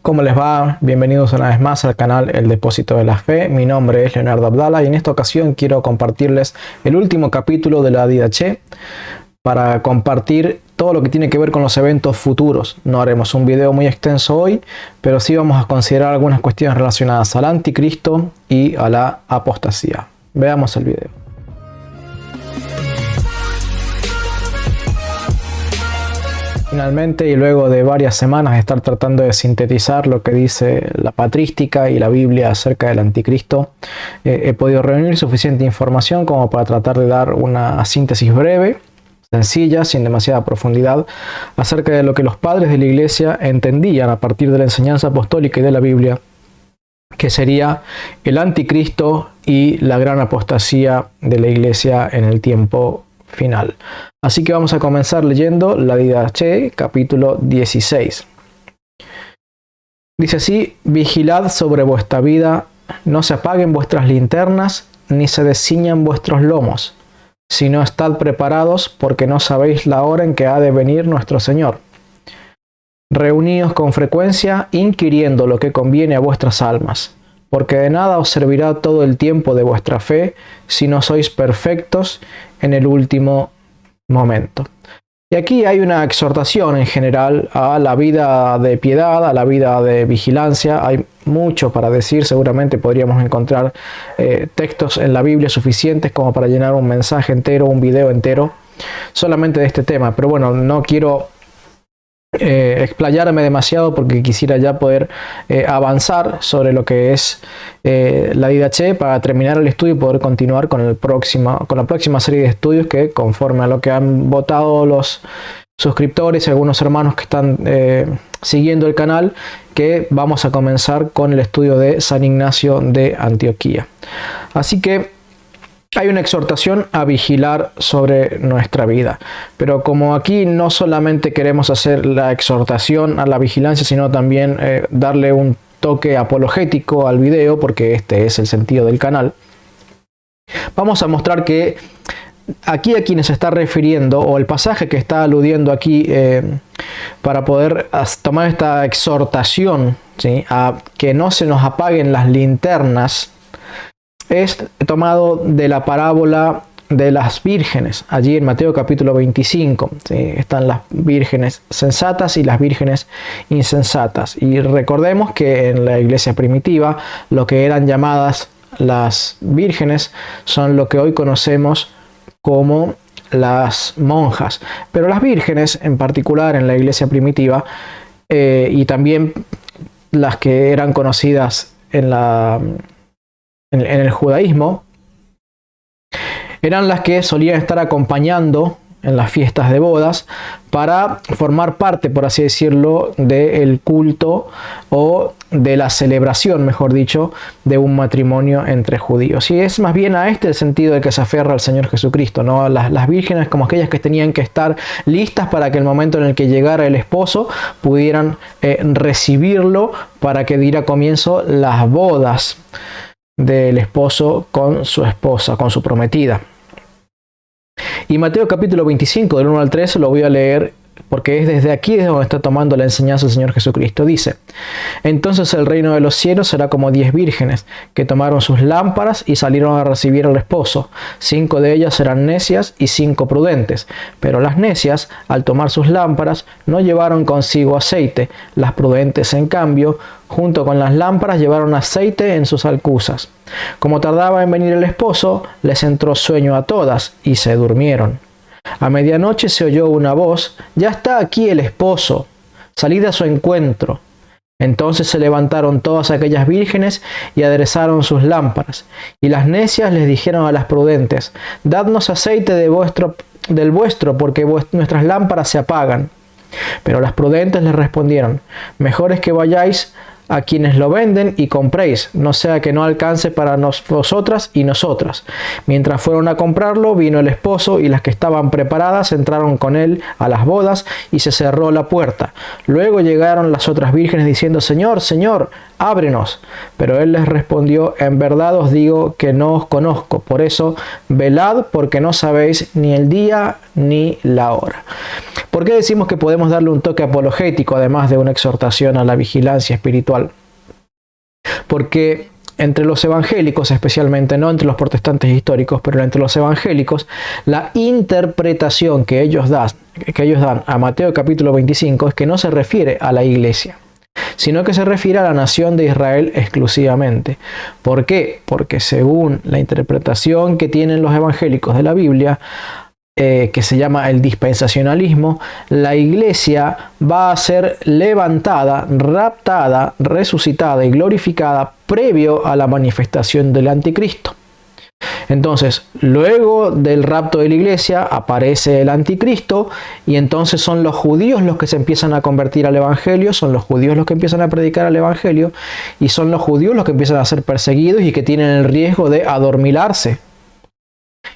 ¿Cómo les va? Bienvenidos una vez más al canal El Depósito de la Fe. Mi nombre es Leonardo Abdala y en esta ocasión quiero compartirles el último capítulo de la Didaché para compartir todo lo que tiene que ver con los eventos futuros. No haremos un video muy extenso hoy, pero sí vamos a considerar algunas cuestiones relacionadas al anticristo y a la apostasía. Veamos el video. Finalmente, y luego de varias semanas de estar tratando de sintetizar lo que dice la patrística y la Biblia acerca del anticristo, he podido reunir suficiente información como para tratar de dar una síntesis breve, sencilla, sin demasiada profundidad, acerca de lo que los padres de la Iglesia entendían a partir de la enseñanza apostólica y de la Biblia, que sería el anticristo y la gran apostasía de la Iglesia en el tiempo final. Así que vamos a comenzar leyendo la Didaché, capítulo 16. Dice así: vigilad sobre vuestra vida, no se apaguen vuestras linternas, ni se desciñan vuestros lomos, sino estad preparados, porque no sabéis la hora en que ha de venir nuestro Señor. Reuníos con frecuencia, inquiriendo lo que conviene a vuestras almas, porque de nada os servirá todo el tiempo de vuestra fe, si no sois perfectos en el último momento. Y aquí hay una exhortación en general a la vida de piedad, a la vida de vigilancia. Hay mucho para decir, seguramente podríamos encontrar textos en la Biblia suficientes como para llenar un mensaje entero, un video entero, solamente de este tema. Pero bueno, no quiero explayarme demasiado porque quisiera ya poder avanzar sobre lo que es la Didaché para terminar el estudio y poder continuar con la próxima serie de estudios que, conforme a lo que han votado los suscriptores y algunos hermanos que están siguiendo el canal, que vamos a comenzar con el estudio de San Ignacio de Antioquía. Así que hay una exhortación a vigilar sobre nuestra vida. Pero como aquí no solamente queremos hacer la exhortación a la vigilancia, sino también darle un toque apologético al video, porque este es el sentido del canal, vamos a mostrar que aquí a quien se está refiriendo, o el pasaje que está aludiendo aquí, para poder tomar esta exhortación, ¿sí?, a que no se nos apaguen las linternas, es tomado de la parábola de las vírgenes. Allí en Mateo capítulo 25, ¿sí?, están las vírgenes sensatas y las vírgenes insensatas. Y recordemos que en la iglesia primitiva lo que eran llamadas las vírgenes son lo que hoy conocemos como las monjas. Pero las vírgenes en particular en la iglesia primitiva, y también las que eran conocidas en el judaísmo, eran las que solían estar acompañando en las fiestas de bodas para formar parte, por así decirlo, del culto o de la celebración, mejor dicho, de un matrimonio entre judíos. Y es más bien a este el sentido de que se aferra al Señor Jesucristo, ¿no? Las vírgenes como aquellas que tenían que estar listas para que el momento en el que llegara el esposo pudieran recibirlo, para que diera comienzo las bodas del esposo con su esposa, con su prometida. Y Mateo capítulo 25 del 1 al 13 lo voy a leer porque es desde aquí desde donde está tomando la enseñanza del Señor Jesucristo. Dice: entonces el reino de los cielos será como 10 vírgenes que tomaron sus lámparas y salieron a recibir al esposo. 5 de ellas eran necias y 5 prudentes. Pero las necias, al tomar sus lámparas, no llevaron consigo aceite. Las prudentes, en cambio, junto con las lámparas, llevaron aceite en sus alcuzas. Como tardaba en venir el esposo, les entró sueño a todas y se durmieron. A medianoche se oyó una voz: ya está aquí el esposo, salid a su encuentro. Entonces se levantaron todas aquellas vírgenes y aderezaron sus lámparas. Y las necias les dijeron a las prudentes: dadnos aceite del vuestro, porque nuestras lámparas se apagan. Pero las prudentes les respondieron: mejor es que vayáis a quienes lo venden y compréis, no sea que no alcance para vosotras y nosotras. Mientras fueron a comprarlo, vino el esposo, y las que estaban preparadas entraron con él a las bodas, y se cerró la puerta. Luego llegaron las otras vírgenes diciendo: Señor, Señor, ábrenos. Pero él les respondió: en verdad os digo que no os conozco. Por eso velad, porque no sabéis ni el día ni la hora. ¿Por qué decimos que podemos darle un toque apologético, además de una exhortación a la vigilancia espiritual? Porque entre los evangélicos, especialmente, no entre los protestantes históricos, pero entre los evangélicos, la interpretación que ellos dan a Mateo capítulo 25 es que no se refiere a la iglesia, sino que se refiere a la nación de Israel exclusivamente. ¿Por qué? Porque según la interpretación que tienen los evangélicos de la Biblia, que se llama el dispensacionalismo, la iglesia va a ser levantada, raptada, resucitada y glorificada previo a la manifestación del anticristo. Entonces, luego del rapto de la iglesia aparece el anticristo, y entonces son los judíos los que se empiezan a convertir al evangelio, son los judíos los que empiezan a predicar el evangelio, y son los judíos los que empiezan a ser perseguidos y que tienen el riesgo de adormilarse.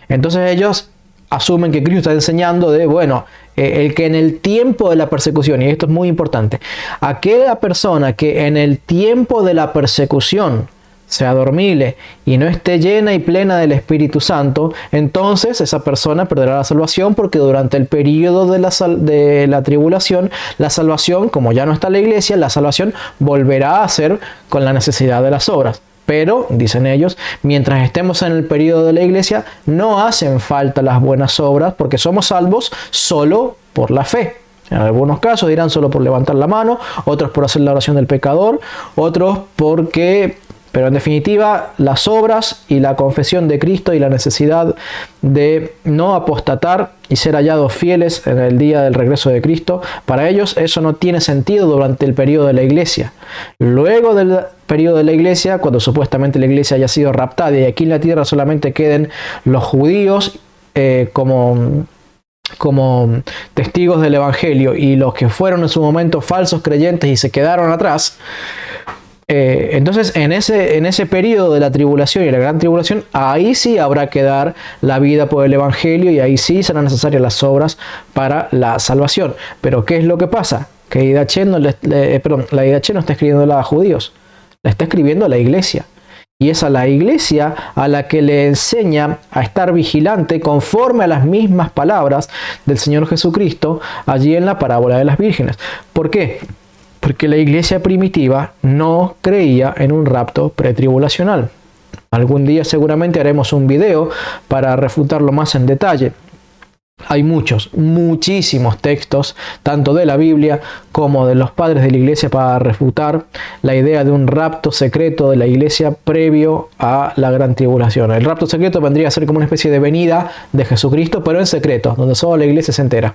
Entonces ellos asumen que Cristo está enseñando el que en el tiempo de la persecución, y esto es muy importante, aquella persona que en el tiempo de la persecución se adormile y no esté llena y plena del Espíritu Santo, entonces esa persona perderá la salvación, porque durante el periodo de la tribulación, la salvación, como ya no está la iglesia, la salvación volverá a ser con la necesidad de las obras. Pero, dicen ellos, mientras estemos en el periodo de la iglesia, no hacen falta las buenas obras, porque somos salvos solo por la fe. En algunos casos dirán solo por levantar la mano, otros por hacer la oración del pecador, otros pero en definitiva, las obras y la confesión de Cristo y la necesidad de no apostatar y ser hallados fieles en el día del regreso de Cristo, para ellos eso no tiene sentido durante el periodo de la iglesia. Luego del periodo de la iglesia, cuando supuestamente la iglesia haya sido raptada y aquí en la tierra solamente queden los judíos como testigos del evangelio, y los que fueron en su momento falsos creyentes y se quedaron atrás, entonces en ese periodo de la tribulación y la gran tribulación, ahí sí habrá que dar la vida por el evangelio, y ahí sí serán necesarias las obras para la salvación. Pero ¿qué es lo que pasa? Que la IDH no está escribiendo a judíos, la está escribiendo a la iglesia. Y es a la iglesia a la que le enseña a estar vigilante conforme a las mismas palabras del Señor Jesucristo allí en la parábola de las vírgenes. ¿Por qué? Porque la iglesia primitiva no creía en un rapto pretribulacional. Algún día seguramente haremos un video para refutarlo más en detalle. Hay muchísimos textos, tanto de la Biblia como de los padres de la iglesia, para refutar la idea de un rapto secreto de la iglesia previo a la gran tribulación. El rapto secreto vendría a ser como una especie de venida de Jesucristo, pero en secreto, donde solo la iglesia se entera.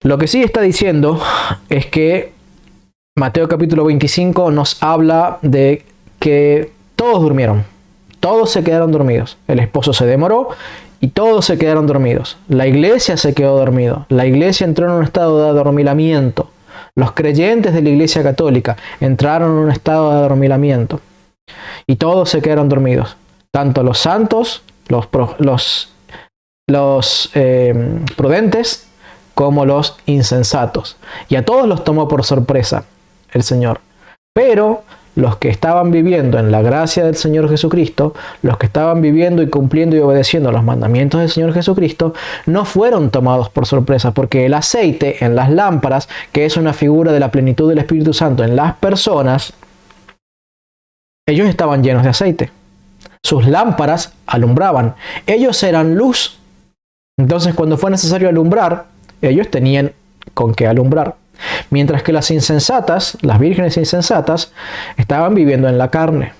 Lo que sí está diciendo es que Mateo capítulo 25 nos habla de que todos durmieron, todos se quedaron dormidos. El esposo se demoró y todos se quedaron dormidos. La iglesia se quedó dormida. La iglesia entró en un estado de adormilamiento. Los creyentes de la iglesia católica entraron en un estado de adormilamiento. Y todos se quedaron dormidos. Tanto los santos, los prudentes, como los insensatos. Y a todos los tomó por sorpresa el Señor. Pero los que estaban viviendo en la gracia del Señor Jesucristo, los que estaban viviendo y cumpliendo y obedeciendo los mandamientos del Señor Jesucristo, no fueron tomados por sorpresa, porque el aceite en las lámparas, que es una figura de la plenitud del Espíritu Santo en las personas, ellos estaban llenos de aceite. Sus lámparas alumbraban. Ellos eran luz. Entonces, cuando fue necesario alumbrar, ellos tenían con qué alumbrar. Mientras que las insensatas, las vírgenes insensatas, estaban viviendo en la carne.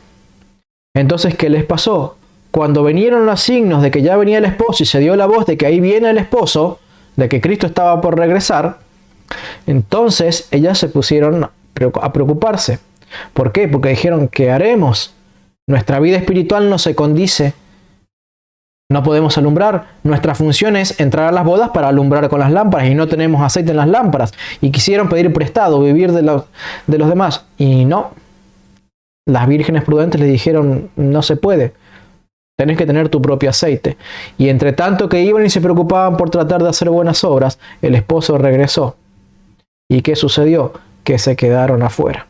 Entonces, ¿qué les pasó? Cuando vinieron los signos de que ya venía el esposo y se dio la voz de que ahí viene el esposo, de que Cristo estaba por regresar, entonces ellas se pusieron a preocuparse. ¿Por qué? Porque dijeron: ¿qué haremos? Nuestra vida espiritual no se condice No podemos alumbrar. Nuestra función es entrar a las bodas para alumbrar con las lámparas y no tenemos aceite en las lámparas. Y quisieron pedir prestado, vivir de los demás. Y no. Las vírgenes prudentes le dijeron, no se puede. Tenés que tener tu propio aceite. Y entre tanto que iban y se preocupaban por tratar de hacer buenas obras, el esposo regresó. ¿Y qué sucedió? Que se quedaron afuera.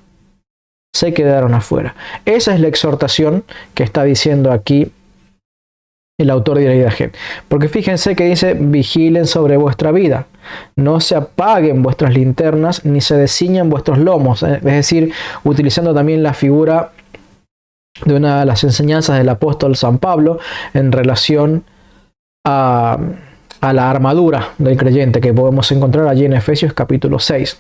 Se quedaron afuera. Esa es la exhortación que está diciendo aquí el autor de la IDG. Porque fíjense que dice, vigilen sobre vuestra vida. No se apaguen vuestras linternas, ni se desciñan vuestros lomos. Es decir, utilizando también la figura de una de las enseñanzas del apóstol San Pablo en relación a la armadura del creyente que podemos encontrar allí en Efesios capítulo 6.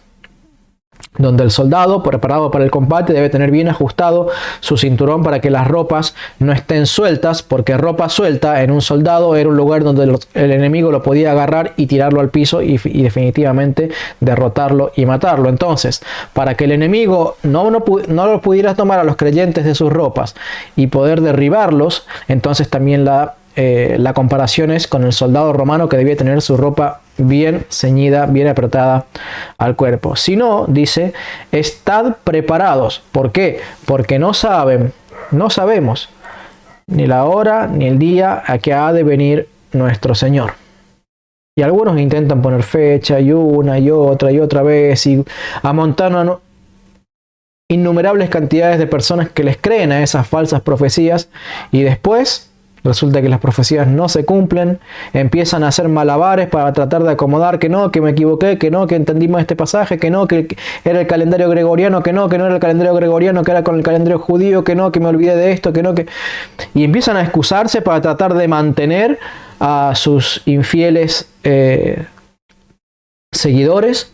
Donde el soldado, preparado para el combate, debe tener bien ajustado su cinturón para que las ropas no estén sueltas, porque ropa suelta en un soldado era un lugar donde el enemigo lo podía agarrar y tirarlo al piso y definitivamente derrotarlo y matarlo. Entonces, para que el enemigo no lo pudiera tomar a los creyentes de sus ropas y poder derribarlos, entonces también la comparación es con el soldado romano que debía tener su ropa bien ceñida, bien apretada al cuerpo. Si no, dice, estad preparados. ¿Por qué? Porque no sabemos ni la hora ni el día a que ha de venir nuestro Señor. Y algunos intentan poner fecha y una y otra vez y amontonan innumerables cantidades de personas que les creen a esas falsas profecías y después resulta que las profecías no se cumplen, empiezan a hacer malabares para tratar de acomodar que no, que me equivoqué, que no, que entendimos este pasaje, que no, que era el calendario gregoriano, que no era el calendario gregoriano, que era con el calendario judío, que no, que me olvidé de esto, que no, que... Y empiezan a excusarse para tratar de mantener a sus infieles seguidores,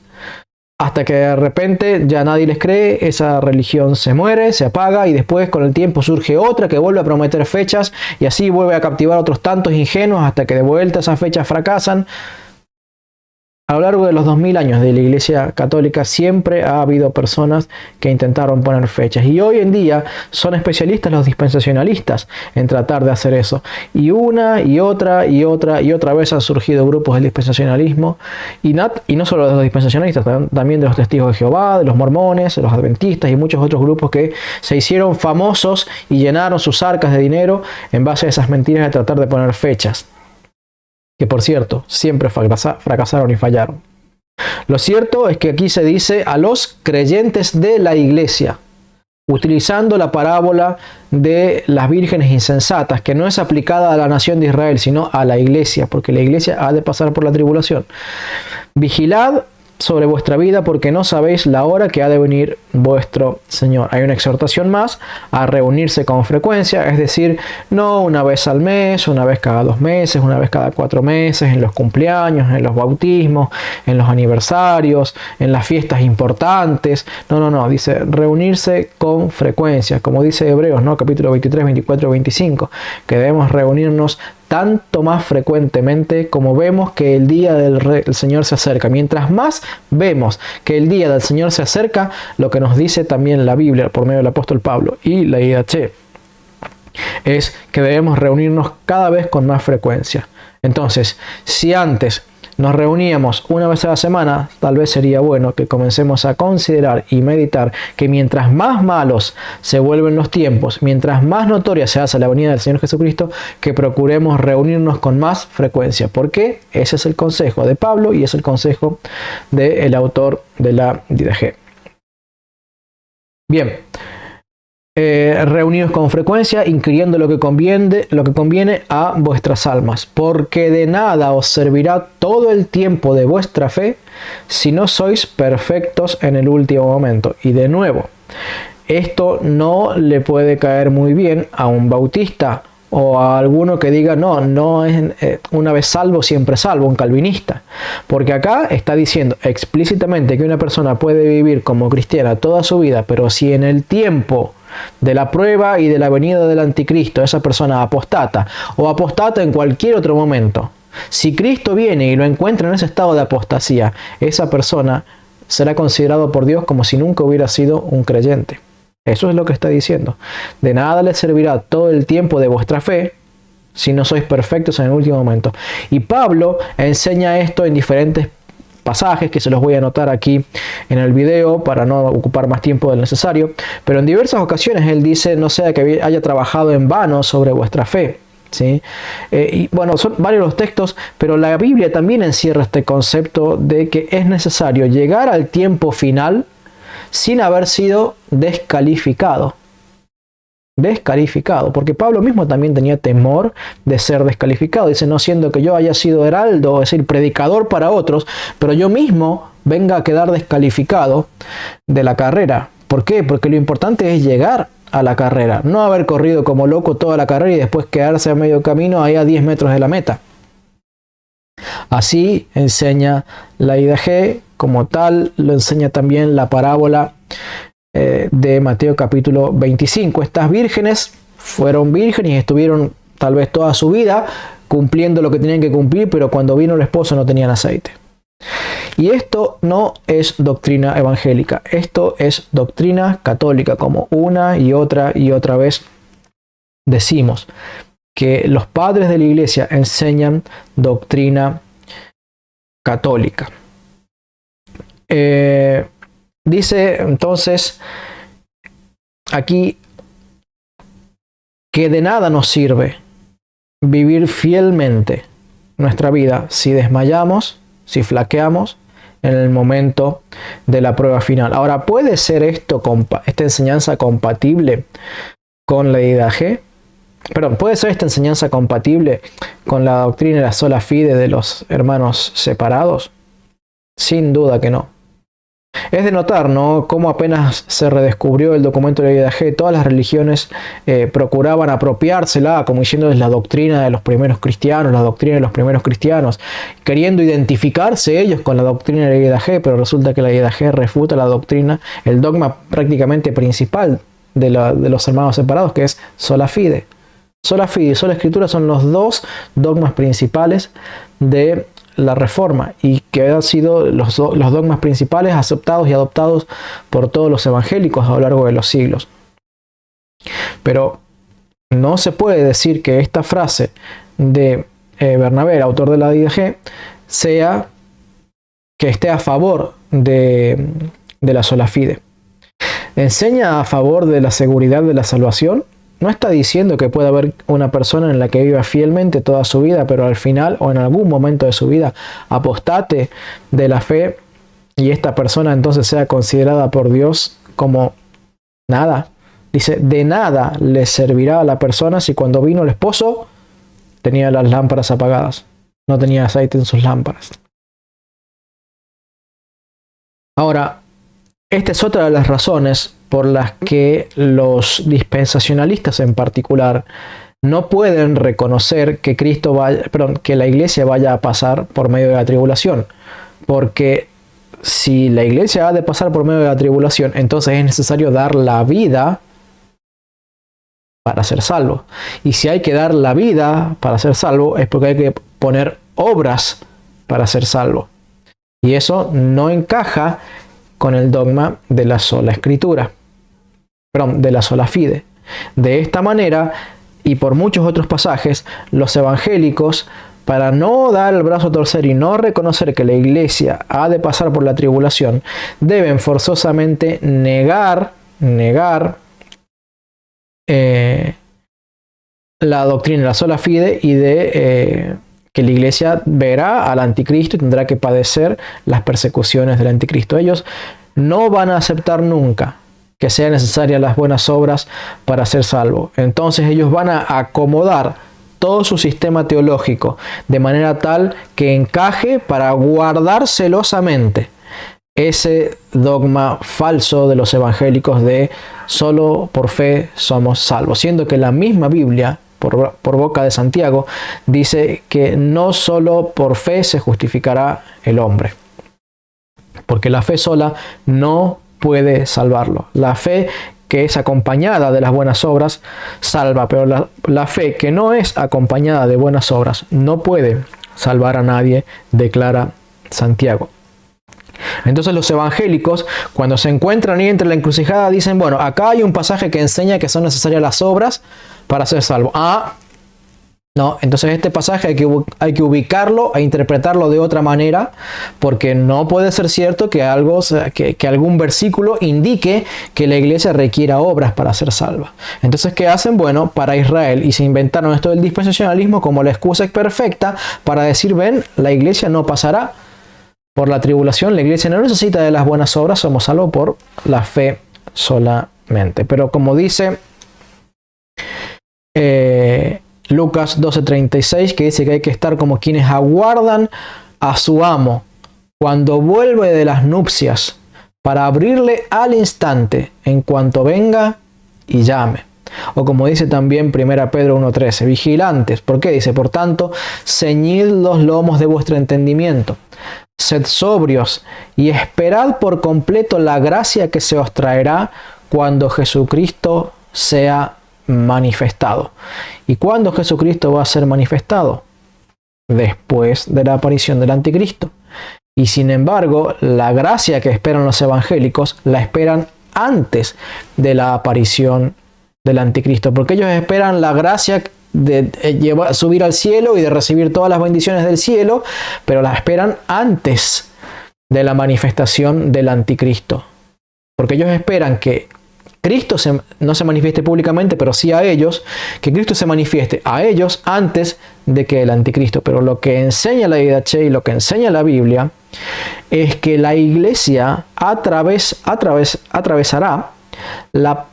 hasta que de repente ya nadie les cree, esa religión se muere, se apaga y después con el tiempo surge otra que vuelve a prometer fechas y así vuelve a captivar a otros tantos ingenuos hasta que de vuelta esas fechas fracasan. A lo largo de los 2000 años de la Iglesia Católica siempre ha habido personas que intentaron poner fechas y hoy en día son especialistas los dispensacionalistas en tratar de hacer eso. Y una y otra vez han surgido grupos del dispensacionalismo y no solo de los dispensacionalistas, también de los testigos de Jehová, de los mormones, de los adventistas y muchos otros grupos que se hicieron famosos y llenaron sus arcas de dinero en base a esas mentiras de tratar de poner fechas. Que por cierto, siempre fracasaron y fallaron. Lo cierto es que aquí se dice a los creyentes de la iglesia, utilizando la parábola de las vírgenes insensatas, que no es aplicada a la nación de Israel, sino a la iglesia, porque la iglesia ha de pasar por la tribulación. Vigilad sobre vuestra vida porque no sabéis la hora que ha de venir vuestro Señor. Hay una exhortación más a reunirse con frecuencia, es decir, no una vez al mes, una vez cada 2 meses, una vez cada 4 meses, en los cumpleaños, en los bautismos, en los aniversarios, en las fiestas importantes. No, dice reunirse con frecuencia, como dice Hebreos, ¿no? Capítulo 23, 24, 25, que debemos reunirnos tanto más frecuentemente como vemos que el día del Señor se acerca. Mientras más vemos que el día del Señor se acerca, lo que nos dice también la Biblia por medio del apóstol Pablo y la IDH es que debemos reunirnos cada vez con más frecuencia. Entonces, si antes nos reuníamos una vez a la semana, tal vez sería bueno que comencemos a considerar y meditar que mientras más malos se vuelven los tiempos, mientras más notoria se hace la venida del Señor Jesucristo, que procuremos reunirnos con más frecuencia. ¿Por qué? Ese es el consejo de Pablo y es el consejo del autor de la DDG. Bien. Reunidos con frecuencia, inquiriendo lo que conviene a vuestras almas, porque de nada os servirá todo el tiempo de vuestra fe si no sois perfectos en el último momento. Y de nuevo, esto no le puede caer muy bien a un bautista o a alguno que diga no es una vez salvo, siempre salvo, un calvinista. Porque acá está diciendo explícitamente que una persona puede vivir como cristiana toda su vida, pero si en el tiempo de la prueba y de la venida del anticristo esa persona apostata o apostata en cualquier otro momento, si Cristo viene y lo encuentra en ese estado de apostasía, esa persona será considerado por Dios como si nunca hubiera sido un creyente. Eso es lo que está diciendo. De nada les servirá todo el tiempo de vuestra fe si no sois perfectos en el último momento. Y Pablo enseña esto en diferentes pasajes que se los voy a anotar aquí en el video para no ocupar más tiempo del necesario, pero en diversas ocasiones él dice: no sea que haya trabajado en vano sobre vuestra fe. ¿Sí? Y bueno, son varios los textos, pero la Biblia también encierra este concepto de que es necesario llegar al tiempo final sin haber sido descalificado. Descalificado, porque Pablo mismo también tenía temor de ser descalificado. Dice: no siendo que yo haya sido heraldo, es decir, predicador para otros, pero yo mismo venga a quedar descalificado de la carrera. ¿Por qué? Porque lo importante es llegar a la carrera, no haber corrido como loco toda la carrera y después quedarse a medio camino ahí a 10 metros de la meta. Así enseña la IDG, como tal lo enseña también la parábola de Mateo capítulo 25. Estas vírgenes fueron vírgenes y estuvieron tal vez toda su vida cumpliendo lo que tenían que cumplir, pero cuando vino el esposo no tenían aceite. Y esto no es doctrina evangélica, esto es doctrina católica, como una y otra vez decimos, que los padres de la iglesia enseñan doctrina católica. Dice entonces aquí que de nada nos sirve vivir fielmente nuestra vida si desmayamos, si flaqueamos en el momento de la prueba final. Ahora, ¿puede ser esta enseñanza compatible con la IDG? Perdón, ¿puede ser esta enseñanza compatible con la doctrina de la sola fide de los hermanos separados? Sin duda que no. Es de notar, ¿no?, cómo apenas se redescubrió el documento de la IDG, todas las religiones procuraban apropiársela, como diciendo es la doctrina de los primeros cristianos, la doctrina de los primeros cristianos, queriendo identificarse ellos con la doctrina de la IDG, pero resulta que la IDG refuta la doctrina, el dogma prácticamente principal de los hermanos separados, que es sola fide. Sola fide y sola escritura son los dos dogmas principales de la Reforma y que han sido los dogmas principales aceptados y adoptados por todos los evangélicos a lo largo de los siglos. Pero no se puede decir que esta frase de Bernabé, el autor de la IDG, sea que esté a favor de la sola fide. ¿Enseña a favor de la seguridad de la salvación? No está diciendo que pueda haber una persona en la que viva fielmente toda su vida, pero al final o en algún momento de su vida apostate de la fe y esta persona entonces sea considerada por Dios como nada. Dice, de nada le servirá a la persona si cuando vino el esposo tenía las lámparas apagadas, no tenía aceite en sus lámparas. Ahora, esta es otra de las razones por las que los dispensacionalistas en particular no pueden reconocer que que la iglesia vaya a pasar por medio de la tribulación. Porque si la iglesia ha de pasar por medio de la tribulación, entonces es necesario dar la vida para ser salvo. Y si hay que dar la vida para ser salvo, es porque hay que poner obras para ser salvo. Y eso no encaja con el dogma de la sola escritura, de la sola fide. De esta manera, y por muchos otros pasajes, los evangélicos, para no dar el brazo a torcer y no reconocer que la iglesia ha de pasar por la tribulación, deben forzosamente negar la doctrina de la sola fide y de que la iglesia verá al anticristo y tendrá que padecer las persecuciones del anticristo. Ellos no van a aceptar nunca que sean necesarias las buenas obras para ser salvo. Entonces ellos van a acomodar todo su sistema teológico de manera tal que encaje para guardar celosamente ese dogma falso de los evangélicos de solo por fe somos salvos, siendo que la misma Biblia, por boca de Santiago, dice que no solo por fe se justificará el hombre, porque la fe sola no puede salvarlo. La fe que es acompañada de las buenas obras salva, pero la fe que no es acompañada de buenas obras no puede salvar a nadie, declara Santiago. Entonces los evangélicos, cuando se encuentran ahí entre la encrucijada, dicen, bueno, acá hay un pasaje que enseña que son necesarias las obras para ser salvo. No, entonces este pasaje hay que ubicarlo e interpretarlo de otra manera, porque no puede ser cierto que algún versículo indique que la iglesia requiera obras para ser salva. Entonces, ¿qué hacen? Bueno, para Israel, y se inventaron esto del dispensacionalismo como la excusa perfecta para decir, ven, la iglesia no pasará por la tribulación, la iglesia no necesita de las buenas obras, somos salvos por la fe solamente. Pero como dice Lucas 12:36, que dice que hay que estar como quienes aguardan a su amo cuando vuelve de las nupcias, para abrirle al instante en cuanto venga y llame. O como dice también 1 Pedro 1:13, vigilantes. ¿Por qué? Dice, por tanto, ceñid los lomos de vuestro entendimiento, sed sobrios y esperad por completo la gracia que se os traerá cuando Jesucristo sea manifestado. ¿Y cuándo Jesucristo va a ser manifestado? Después de la aparición del anticristo. Y sin embargo, la gracia que esperan los evangélicos la esperan antes de la aparición del anticristo, porque ellos esperan la gracia de subir al cielo y de recibir todas las bendiciones del cielo, pero la esperan antes de la manifestación del anticristo, porque ellos esperan que Cristo no se manifieste públicamente, pero sí a ellos, que Cristo se manifieste a ellos antes de que el anticristo. Pero lo que enseña la IDH y lo que enseña la Biblia es que la iglesia atravesará la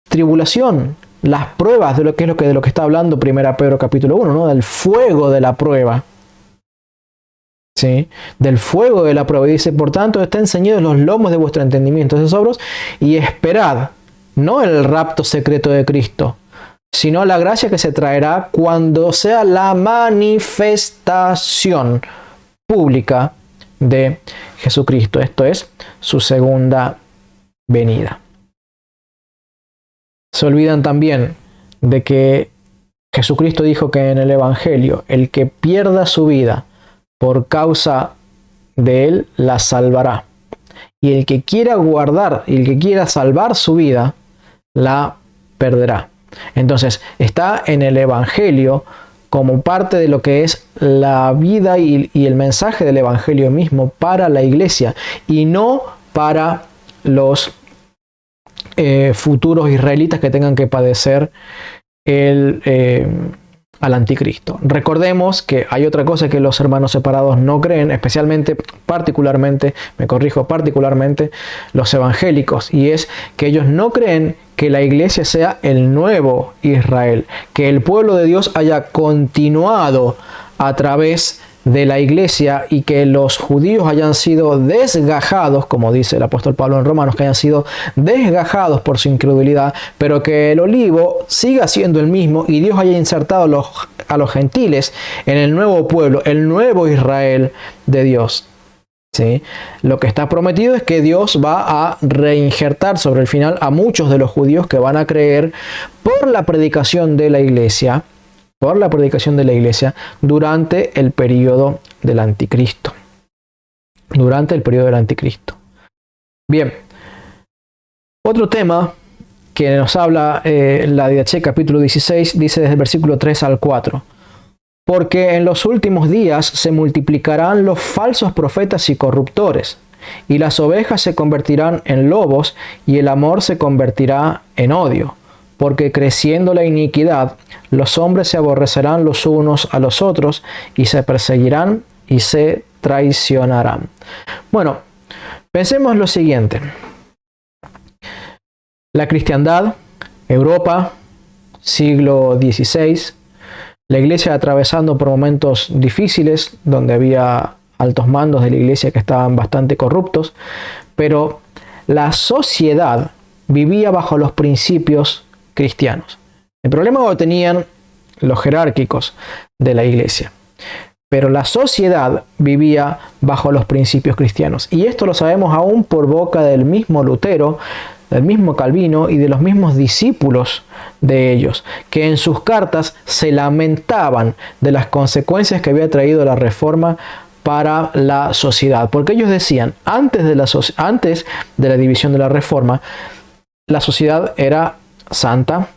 tribulación, las pruebas de lo que está hablando 1 Pedro capítulo 1, ¿no? Del fuego de la prueba. ¿Sí? Del fuego de la prueba. Y dice, por tanto, estén ceñidos los lomos de vuestro entendimiento, tesoros, y esperad, no el rapto secreto de Cristo, sino la gracia que se traerá cuando sea la manifestación pública de Jesucristo. Esto es su segunda venida. Se olvidan también de que Jesucristo dijo que en el Evangelio, el que pierda su vida por causa de él, la salvará. Y el que quiera guardar y el que quiera salvar su vida, la perderá. Entonces, está en el Evangelio como parte de lo que es la vida y el mensaje del Evangelio mismo para la iglesia y no para los futuros israelitas que tengan que padecer al anticristo. Recordemos que hay otra cosa que los hermanos separados no creen, particularmente los evangélicos, y es que ellos no creen que la iglesia sea el nuevo Israel, que el pueblo de Dios haya continuado a través de la iglesia y que los judíos hayan sido desgajados, como dice el apóstol Pablo en Romanos, que hayan sido desgajados por su incredulidad, pero que el olivo siga siendo el mismo y Dios haya insertado a los gentiles en el nuevo pueblo, el nuevo Israel de Dios. ¿Sí? Lo que está prometido es que Dios va a reinjertar sobre el final a muchos de los judíos que van a creer por la predicación de la iglesia, durante el periodo del anticristo. Bien, otro tema que nos habla la DH capítulo 16, dice desde el versículo 3 al 4. Porque en los últimos días se multiplicarán los falsos profetas y corruptores, y las ovejas se convertirán en lobos, y el amor se convertirá en odio. Porque creciendo la iniquidad, los hombres se aborrecerán los unos a los otros, y se perseguirán y se traicionarán. Bueno, pensemos lo siguiente. La cristiandad, Europa, siglo XVI, la iglesia atravesando por momentos difíciles, donde había altos mandos de la iglesia que estaban bastante corruptos, pero la sociedad vivía bajo los principios cristianos. El problema lo tenían los jerárquicos de la iglesia, pero la sociedad vivía bajo los principios cristianos. Y esto lo sabemos aún por boca del mismo Lutero, del mismo Calvino y de los mismos discípulos de ellos, que en sus cartas se lamentaban de las consecuencias que había traído la reforma para la sociedad. Porque ellos decían, antes de la división de la reforma, la sociedad era santa,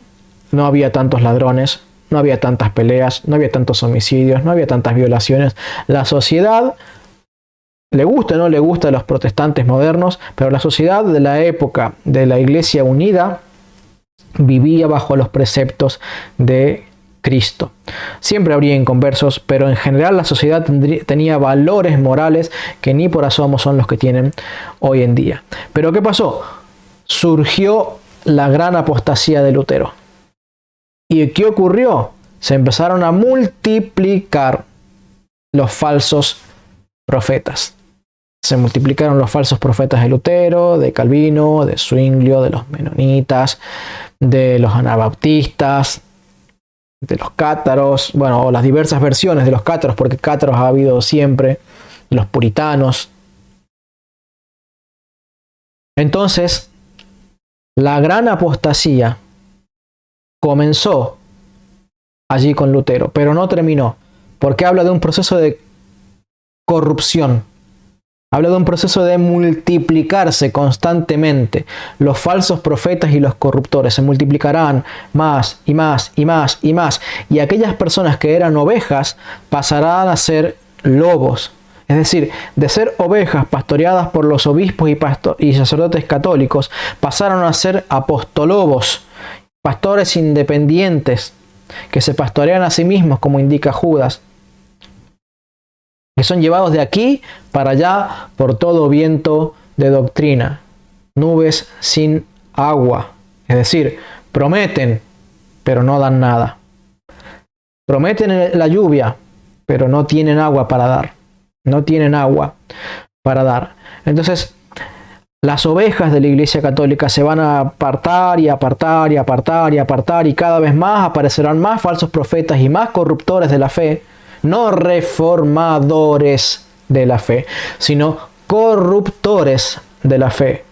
no había tantos ladrones, no había tantas peleas, no había tantos homicidios, no había tantas violaciones. La sociedad, le gusta o no le gusta a los protestantes modernos, pero la sociedad de la época de la Iglesia Unida vivía bajo los preceptos de Cristo. Siempre habría inconversos, pero en general la sociedad tenía valores morales que ni por asomo son los que tienen hoy en día. Pero ¿qué pasó? Surgió la gran apostasía de Lutero. ¿Y qué ocurrió? Se empezaron a multiplicar los falsos profetas. Se multiplicaron los falsos profetas de Lutero, de Calvino, de Zwinglio, de los menonitas, de los anabaptistas, de los cátaros, bueno, o las diversas versiones de los cátaros, porque cátaros ha habido siempre, los puritanos. Entonces, la gran apostasía comenzó allí con Lutero, pero no terminó, porque habla de un proceso de corrupción. Habla de un proceso de multiplicarse constantemente. Los falsos profetas y los corruptores se multiplicarán más y más y más y más. Y aquellas personas que eran ovejas pasarán a ser lobos. Es decir, de ser ovejas pastoreadas por los obispos y sacerdotes católicos, pasaron a ser apostolobos, pastores independientes que se pastorean a sí mismos, como indica Judas, que son llevados de aquí para allá por todo viento de doctrina, nubes sin agua. Es decir, prometen, pero no dan nada. Prometen la lluvia, pero no tienen agua para dar. No tienen agua para dar. Entonces, las ovejas de la Iglesia Católica se van a apartar y apartar y apartar y apartar, y cada vez más aparecerán más falsos profetas y más corruptores de la fe. No reformadores de la fe, sino corruptores de la fe,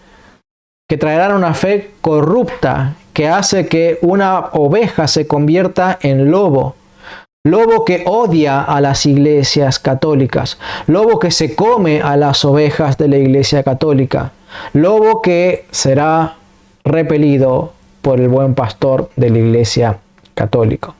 que traerán una fe corrupta, que hace que una oveja se convierta en lobo. Lobo que odia a las iglesias católicas, lobo que se come a las ovejas de la Iglesia Católica, lobo que será repelido por el buen pastor de la Iglesia Católica.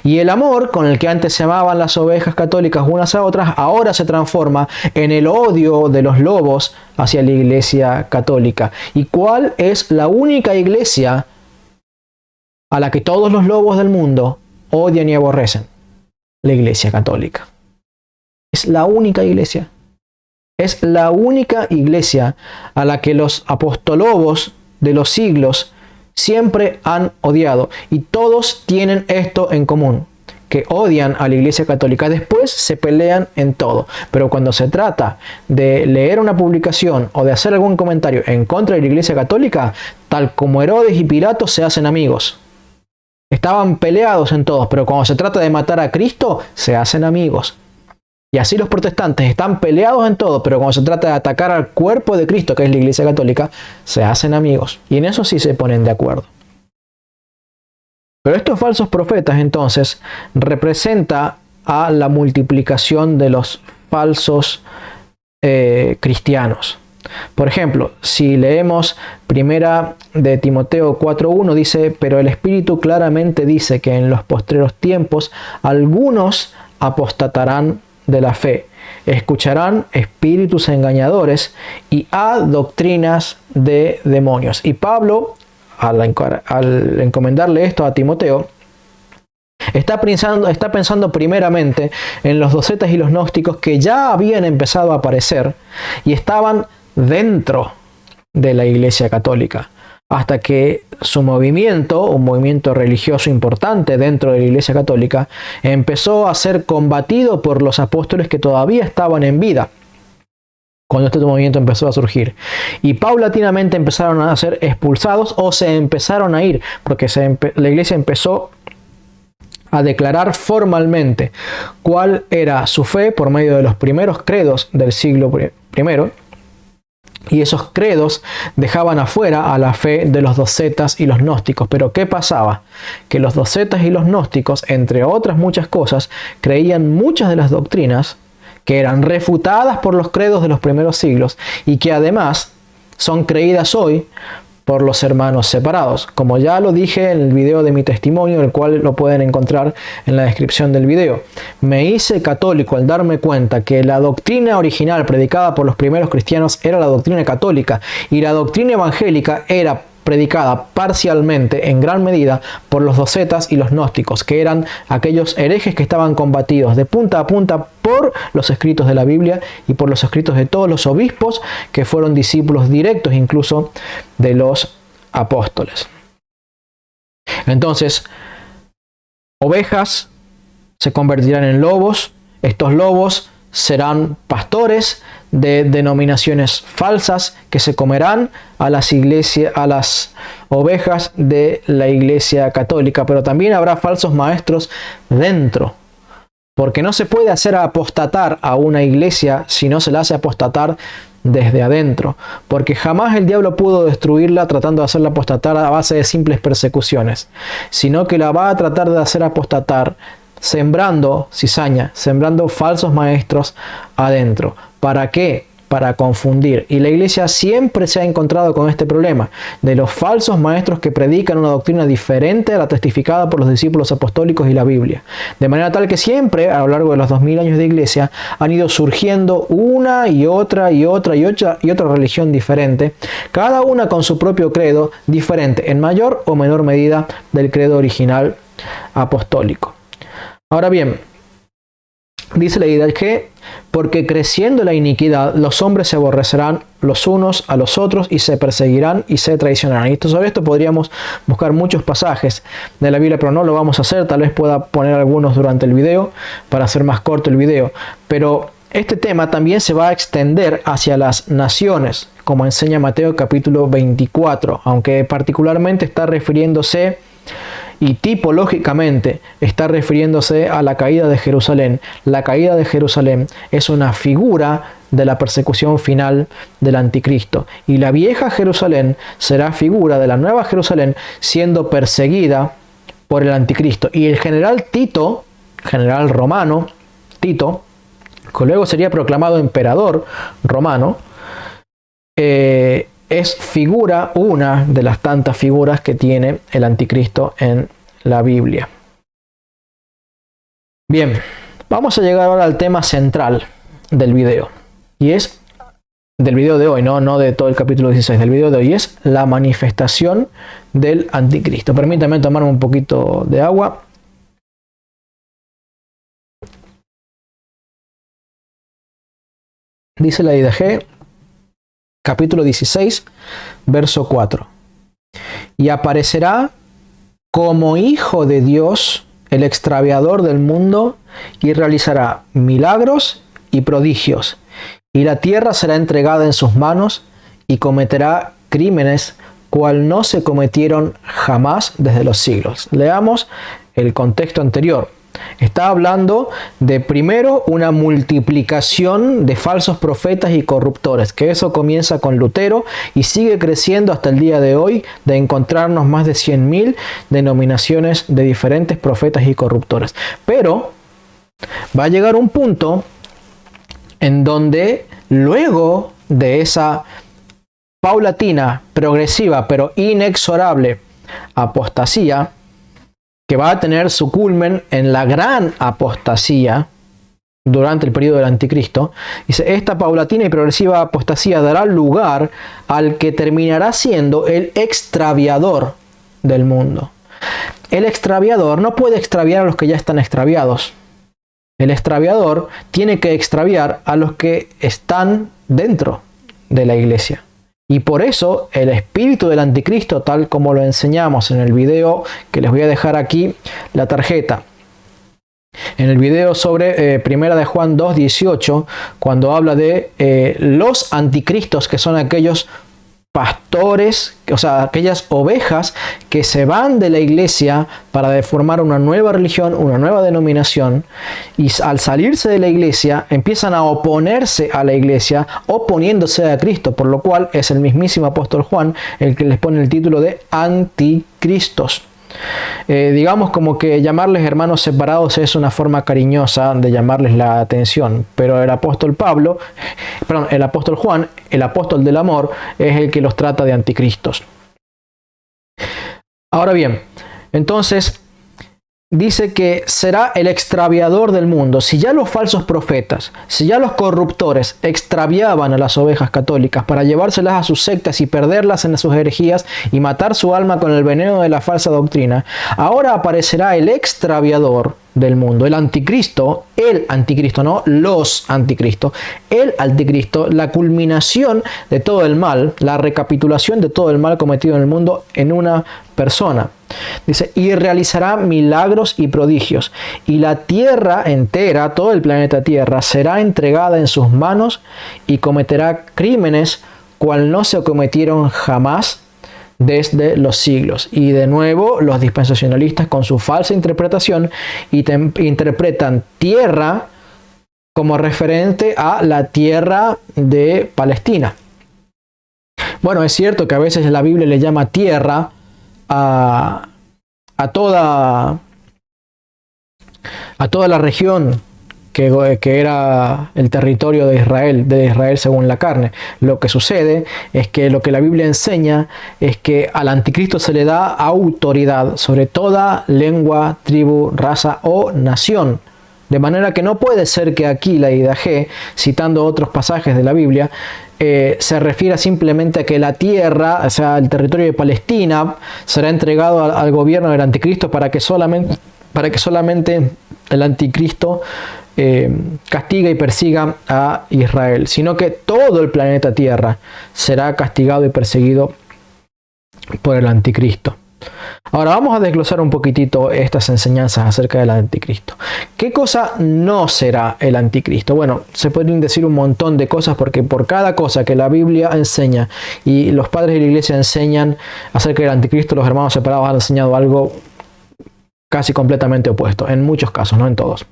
Y el amor con el que antes se amaban las ovejas católicas unas a otras, ahora se transforma en el odio de los lobos hacia la Iglesia Católica. ¿Y cuál es la única iglesia a la que todos los lobos del mundo odian y aborrecen? La Iglesia Católica. Es la única iglesia. Es la única iglesia a la que los apostolobos de los siglos siempre han odiado. Y todos tienen esto en común, que odian a la Iglesia Católica. Después se pelean en todo. Pero cuando se trata de leer una publicación o de hacer algún comentario en contra de la Iglesia Católica, tal como Herodes y Pilato se hacen amigos. Estaban peleados en todos, pero cuando se trata de matar a Cristo, se hacen amigos. Y así los protestantes están peleados en todo, pero cuando se trata de atacar al cuerpo de Cristo, que es la Iglesia Católica, se hacen amigos. Y en eso sí se ponen de acuerdo. Pero estos falsos profetas, entonces, representa a la multiplicación de los falsos cristianos. Por ejemplo, si leemos primera de Timoteo 4:1, dice: pero el Espíritu claramente dice que en los postreros tiempos algunos apostatarán de la fe, escucharán espíritus engañadores y a doctrinas de demonios. Y Pablo, al encomendarle esto a Timoteo, está pensando primeramente en los docetas y los gnósticos que ya habían empezado a aparecer y estaban dentro de la Iglesia Católica, hasta que su movimiento, un movimiento religioso importante dentro de la Iglesia Católica, empezó a ser combatido por los apóstoles que todavía estaban en vida cuando este movimiento empezó a surgir. Y paulatinamente empezaron a ser expulsados o se empezaron a ir, porque la Iglesia empezó a declarar formalmente cuál era su fe por medio de los primeros credos del siglo I. Y esos credos dejaban afuera a la fe de los docetas y los gnósticos. Pero ¿qué pasaba? Que los docetas y los gnósticos, entre otras muchas cosas, creían muchas de las doctrinas que eran refutadas por los credos de los primeros siglos y que además son creídas hoy por los hermanos separados. Como ya lo dije en el video de mi testimonio, el cual lo pueden encontrar en la descripción del video. Me hice católico al darme cuenta que la doctrina original predicada por los primeros cristianos era la doctrina católica y la doctrina evangélica era predicada parcialmente, en gran medida, por los docetas y los gnósticos, que eran aquellos herejes que estaban combatidos de punta a punta por los escritos de la Biblia y por los escritos de todos los obispos que fueron discípulos directos incluso de los apóstoles. Entonces, ovejas se convertirán en lobos, estos lobos serán pastores de denominaciones falsas que se comerán a las ovejas de la Iglesia católica, pero también habrá falsos maestros dentro, porque no se puede hacer apostatar a una iglesia si no se la hace apostatar desde adentro, porque jamás el diablo pudo destruirla tratando de hacerla apostatar a base de simples persecuciones, sino que la va a tratar de hacer apostatar sembrando cizaña, sembrando falsos maestros adentro. ¿Para qué? Para confundir. Y la iglesia siempre se ha encontrado con este problema de los falsos maestros que predican una doctrina diferente a la testificada por los discípulos apostólicos y la Biblia. De manera tal que siempre, a lo largo de los 2000 años de iglesia, han ido surgiendo una y otra religión diferente, cada una con su propio credo diferente, en mayor o menor medida del credo original apostólico. Ahora bien, dice la IDG, porque creciendo la iniquidad, los hombres se aborrecerán los unos a los otros y se perseguirán y se traicionarán. Y sobre esto podríamos buscar muchos pasajes de la Biblia, pero no lo vamos a hacer. Tal vez pueda poner algunos durante el video para hacer más corto el video. Pero este tema también se va a extender hacia las naciones, como enseña Mateo capítulo 24, aunque particularmente está refiriéndose y tipológicamente está refiriéndose a la caída de Jerusalén. La caída de Jerusalén es una figura de la persecución final del anticristo. Y la vieja Jerusalén será figura de la nueva Jerusalén siendo perseguida por el anticristo. Y el general Tito, general romano, Tito, que luego sería proclamado emperador romano, es figura, una de las tantas figuras que tiene el anticristo en la Biblia. Bien, vamos a llegar ahora al tema central del video. Y es del video de hoy, no de todo el capítulo 16, del video de hoy, es la manifestación del anticristo. Permítanme tomarme un poquito de agua. Dice la IDG, capítulo 16, verso 4. Y aparecerá como hijo de Dios, el extraviador del mundo, y realizará milagros y prodigios. Y la tierra será entregada en sus manos, y cometerá crímenes cual no se cometieron jamás desde los siglos. Leamos el contexto anterior. Está hablando de primero una multiplicación de falsos profetas y corruptores, que eso comienza con Lutero y sigue creciendo hasta el día de hoy, de encontrarnos más de 100.000 denominaciones de diferentes profetas y corruptores. Pero va a llegar un punto en donde luego de esa paulatina, progresiva, pero inexorable apostasía, que va a tener su culmen en la gran apostasía durante el periodo del anticristo. Dice, esta paulatina y progresiva apostasía dará lugar al que terminará siendo el extraviador del mundo. El extraviador no puede extraviar a los que ya están extraviados. El extraviador tiene que extraviar a los que están dentro de la iglesia. Y por eso el espíritu del anticristo, tal como lo enseñamos en el video, que les voy a dejar aquí la tarjeta, en el video sobre Primera de Juan 2:18, cuando habla de los anticristos, que son aquellos pastores, o sea, aquellas ovejas que se van de la iglesia para formar una nueva religión, una nueva denominación, y al salirse de la iglesia empiezan a oponerse a la iglesia, oponiéndose a Cristo, por lo cual es el mismísimo apóstol Juan el que les pone el título de anticristos. Digamos como que llamarles hermanos separados es una forma cariñosa de llamarles la atención, pero el apóstol Juan, el apóstol del amor, es el que los trata de anticristos. Ahora bien, entonces dice que será el extraviador del mundo. Si ya los falsos profetas, si ya los corruptores extraviaban a las ovejas católicas para llevárselas a sus sectas y perderlas en sus herejías y matar su alma con el veneno de la falsa doctrina, ahora aparecerá el extraviador del mundo, el anticristo, no los anticristos, el anticristo, la culminación de todo el mal, la recapitulación de todo el mal cometido en el mundo en una persona. Dice, y realizará milagros y prodigios, y la tierra entera, todo el planeta Tierra, será entregada en sus manos y cometerá crímenes cual no se cometieron jamás desde los siglos. Y de nuevo los dispensacionalistas con su falsa interpretación interpretan tierra como referente a la tierra de Palestina. Bueno, es cierto que a veces la Biblia le llama tierra a toda la región que era el territorio de Israel según la carne. Lo que sucede es que lo que la Biblia enseña es que al anticristo se le da autoridad sobre toda lengua, tribu, raza o nación. De manera que no puede ser que aquí la IDG, citando otros pasajes de la Biblia, se refiera simplemente a que la tierra, o sea, el territorio de Palestina, será entregado al gobierno del anticristo para que solamente el anticristo castiga y persiga a Israel, sino que todo el planeta Tierra será castigado y perseguido por el anticristo. Ahora vamos a desglosar un poquitito estas enseñanzas acerca del anticristo. ¿Qué cosa no será el anticristo? Bueno, se pueden decir un montón de cosas porque por cada cosa que la Biblia enseña y los padres de la iglesia enseñan acerca del anticristo, los hermanos separados han enseñado algo casi completamente opuesto, en muchos casos, no en todos.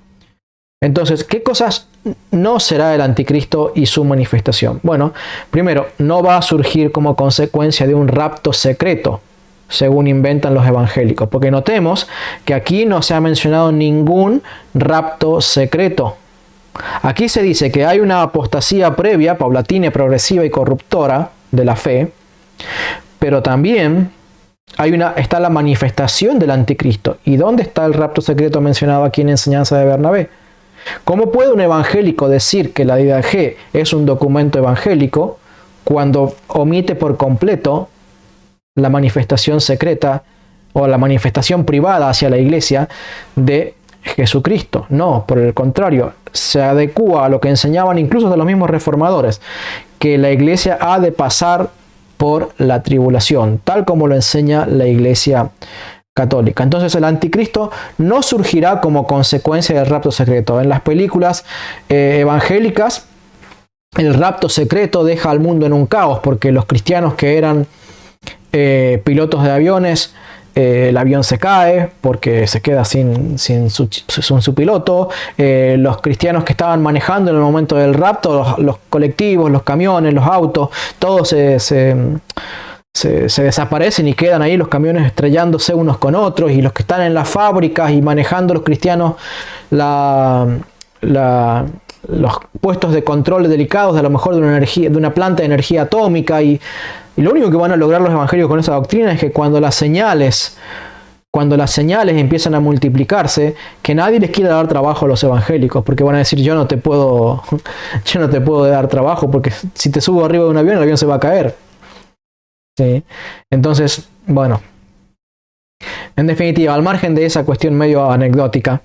Entonces, ¿qué cosas no será el anticristo y su manifestación? Bueno, primero, no va a surgir como consecuencia de un rapto secreto, según inventan los evangélicos, porque notemos que aquí no se ha mencionado ningún rapto secreto. Aquí se dice que hay una apostasía previa, paulatina, progresiva y corruptora de la fe, pero también está la manifestación del anticristo. ¿Y dónde está el rapto secreto mencionado aquí en Enseñanza de Bernabé? ¿Cómo puede un evangélico decir que la DIDAG es un documento evangélico cuando omite por completo la manifestación secreta o la manifestación privada hacia la iglesia de Jesucristo? No, por el contrario, se adecúa a lo que enseñaban incluso de los mismos reformadores, que la iglesia ha de pasar por la tribulación, tal como lo enseña la iglesia católica. Entonces el anticristo no surgirá como consecuencia del rapto secreto. En las películas evangélicas, el rapto secreto deja al mundo en un caos, porque los cristianos que eran pilotos de aviones, el avión se cae porque se queda sin su piloto. Los cristianos que estaban manejando en el momento del rapto, los colectivos, los camiones, los autos, todos se desaparecen y quedan ahí los camiones estrellándose unos con otros, y los que están en las fábricas y manejando los cristianos los puestos de control delicados de a lo mejor de una planta de energía atómica, y lo único que van a lograr los evangélicos con esa doctrina es que cuando las señales empiezan a multiplicarse, que nadie les quiera dar trabajo a los evangélicos, porque van a decir: yo no te puedo dar trabajo, porque si te subo arriba de un avión, el avión se va a caer. ¿Sí? Entonces, bueno, en definitiva, al margen de esa cuestión medio anecdótica,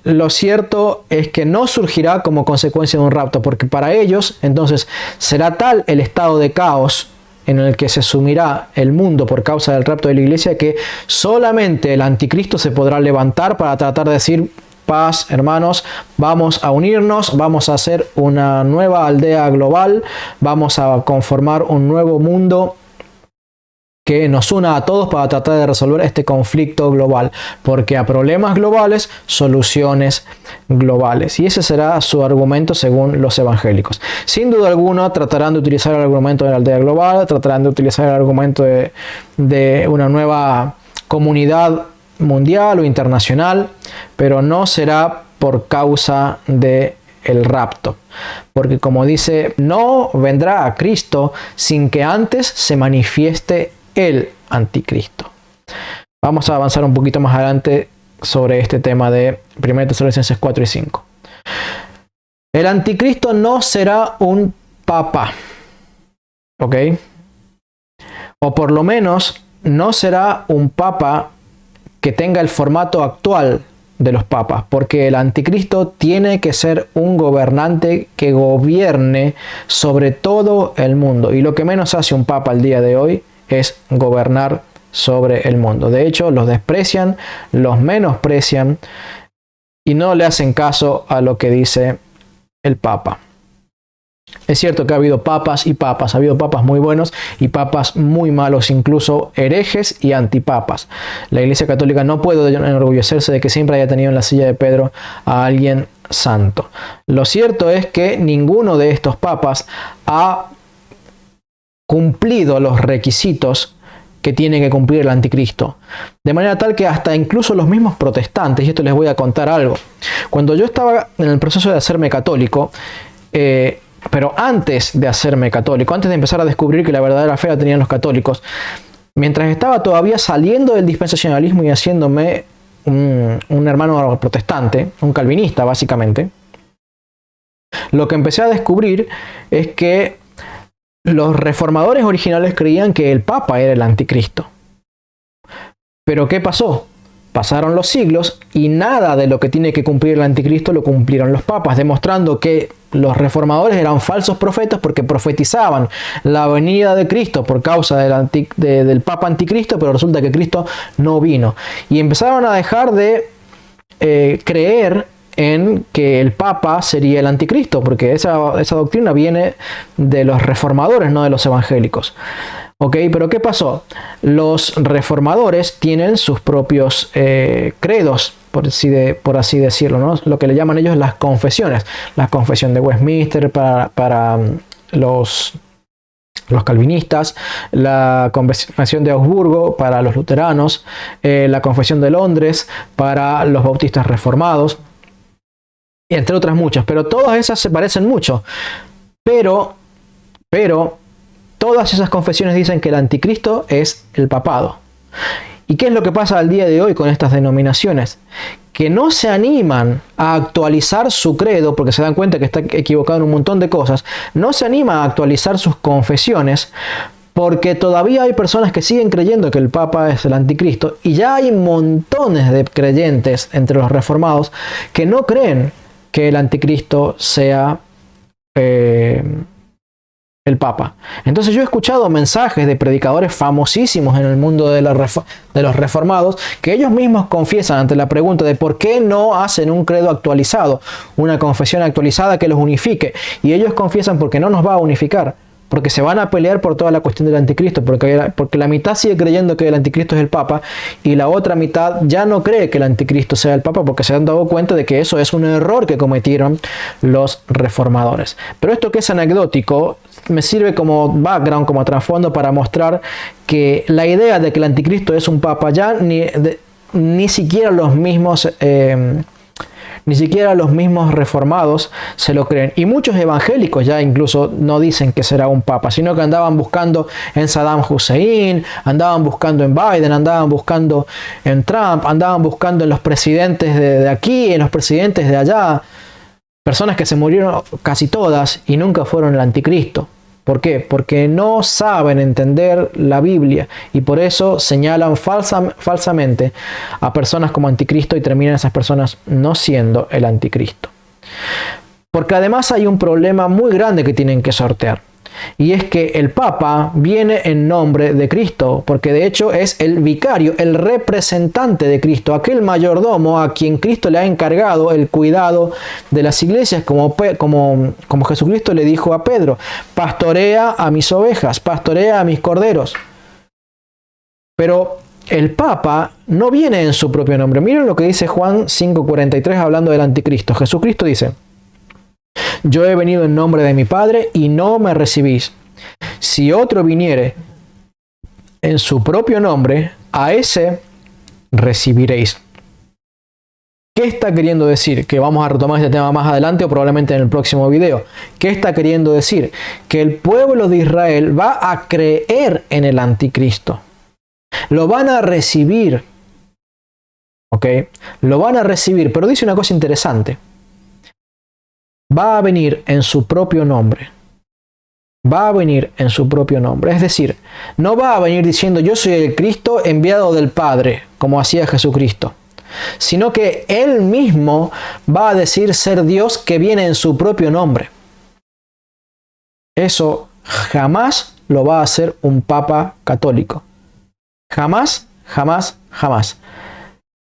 lo cierto es que no surgirá como consecuencia de un rapto, porque para ellos entonces será tal el estado de caos en el que se sumirá el mundo por causa del rapto de la iglesia, que solamente el anticristo se podrá levantar para tratar de decir: paz, hermanos, vamos a unirnos, vamos a hacer una nueva aldea global, vamos a conformar un nuevo mundo que nos una a todos para tratar de resolver este conflicto global, porque a problemas globales, soluciones globales. Y ese será su argumento según los evangélicos. Sin duda alguna tratarán de utilizar el argumento de la aldea global, tratarán de utilizar el argumento de una nueva comunidad mundial o internacional, pero no será por causa de el rapto, porque como dice, no vendrá a Cristo sin que antes se manifieste Él anticristo. Vamos a avanzar un poquito más adelante sobre este tema de 1 Tesalonicenses 4 y 5. El anticristo no será un papa, ¿ok? O por lo menos no será un papa que tenga el formato actual de los papas, porque el anticristo tiene que ser un gobernante que gobierne sobre todo el mundo. Y lo que menos hace un papa al día de hoy es gobernar sobre el mundo. De hecho, los desprecian, los menosprecian y no le hacen caso a lo que dice el papa. Es cierto que ha habido papas y papas, ha habido papas muy buenos y papas muy malos, incluso herejes y antipapas. La Iglesia Católica no puede enorgullecerse de que siempre haya tenido en la silla de Pedro a alguien santo. Lo cierto es que ninguno de estos papas ha cumplido los requisitos que tiene que cumplir el anticristo. De manera tal que hasta incluso los mismos protestantes, y esto les voy a contar algo. Cuando yo estaba en el proceso de hacerme católico, pero antes de hacerme católico, antes de empezar a descubrir que la verdadera fe la tenían los católicos, mientras estaba todavía saliendo del dispensacionalismo y haciéndome un hermano protestante, un calvinista básicamente, lo que empecé a descubrir es que los reformadores originales creían que el Papa era el anticristo. Pero ¿qué pasó? Pasaron los siglos y nada de lo que tiene que cumplir el anticristo lo cumplieron los papas, demostrando que los reformadores eran falsos profetas porque profetizaban la venida de Cristo por causa del Papa anticristo, pero resulta que Cristo no vino. Y empezaron a dejar de creer en que el Papa sería el anticristo, porque esa doctrina viene de los reformadores, no de los evangélicos. ¿Ok? Pero ¿qué pasó? Los reformadores tienen sus propios credos, por así decirlo, ¿no? Lo que le llaman ellos las confesiones. La confesión de Westminster para los calvinistas, la confesión de Augsburgo para los luteranos, la confesión de Londres para los bautistas reformados, entre otras muchas, pero todas esas se parecen mucho. Pero todas esas confesiones dicen que el anticristo es el papado. ¿Y qué es lo que pasa al día de hoy con estas denominaciones? Que no se animan a actualizar su credo, porque se dan cuenta que está equivocado en un montón de cosas, no se animan a actualizar sus confesiones, porque todavía hay personas que siguen creyendo que el Papa es el anticristo, y ya hay montones de creyentes entre los reformados que no creen que el anticristo sea el Papa. Entonces yo he escuchado mensajes de predicadores famosísimos en el mundo de los reformados que ellos mismos confiesan ante la pregunta de por qué no hacen un credo actualizado, una confesión actualizada que los unifique. Y ellos confiesan porque no nos va a unificar, porque se van a pelear por toda la cuestión del anticristo, porque la mitad sigue creyendo que el anticristo es el Papa y la otra mitad ya no cree que el anticristo sea el Papa porque se han dado cuenta de que eso es un error que cometieron los reformadores. Pero esto que es anecdótico me sirve como background, como trasfondo para mostrar que la idea de que el anticristo es un Papa ya ni siquiera los mismos reformados se lo creen. Y muchos evangélicos ya incluso no dicen que será un papa, sino que andaban buscando en Saddam Hussein, andaban buscando en Biden, andaban buscando en Trump, andaban buscando en los presidentes de aquí, en los presidentes de allá. Personas que se murieron casi todas y nunca fueron el anticristo. ¿Por qué? Porque no saben entender la Biblia y por eso señalan falsamente a personas como anticristo y terminan esas personas no siendo el anticristo. Porque además hay un problema muy grande que tienen que sortear. Y es que el Papa viene en nombre de Cristo, porque de hecho es el vicario, el representante de Cristo, aquel mayordomo a quien Cristo le ha encargado el cuidado de las iglesias, como Jesucristo le dijo a Pedro: pastorea a mis ovejas, pastorea a mis corderos. Pero el Papa no viene en su propio nombre. Miren lo que dice Juan 5:43 hablando del anticristo. Jesucristo dice: yo he venido en nombre de mi Padre y no me recibís. Si otro viniere en su propio nombre, a ese recibiréis. ¿Qué está queriendo decir? Que vamos a retomar este tema más adelante o probablemente en el próximo video. ¿Qué está queriendo decir? Que el pueblo de Israel va a creer en el anticristo. Lo van a recibir, ¿ok? Lo van a recibir, pero dice una cosa interesante. Va a venir en su propio nombre. Va a venir en su propio nombre. Es decir, no va a venir diciendo yo soy el Cristo enviado del Padre, como hacía Jesucristo, sino que Él mismo va a decir ser Dios que viene en su propio nombre. Eso jamás lo va a hacer un papa católico. Jamás, jamás, jamás.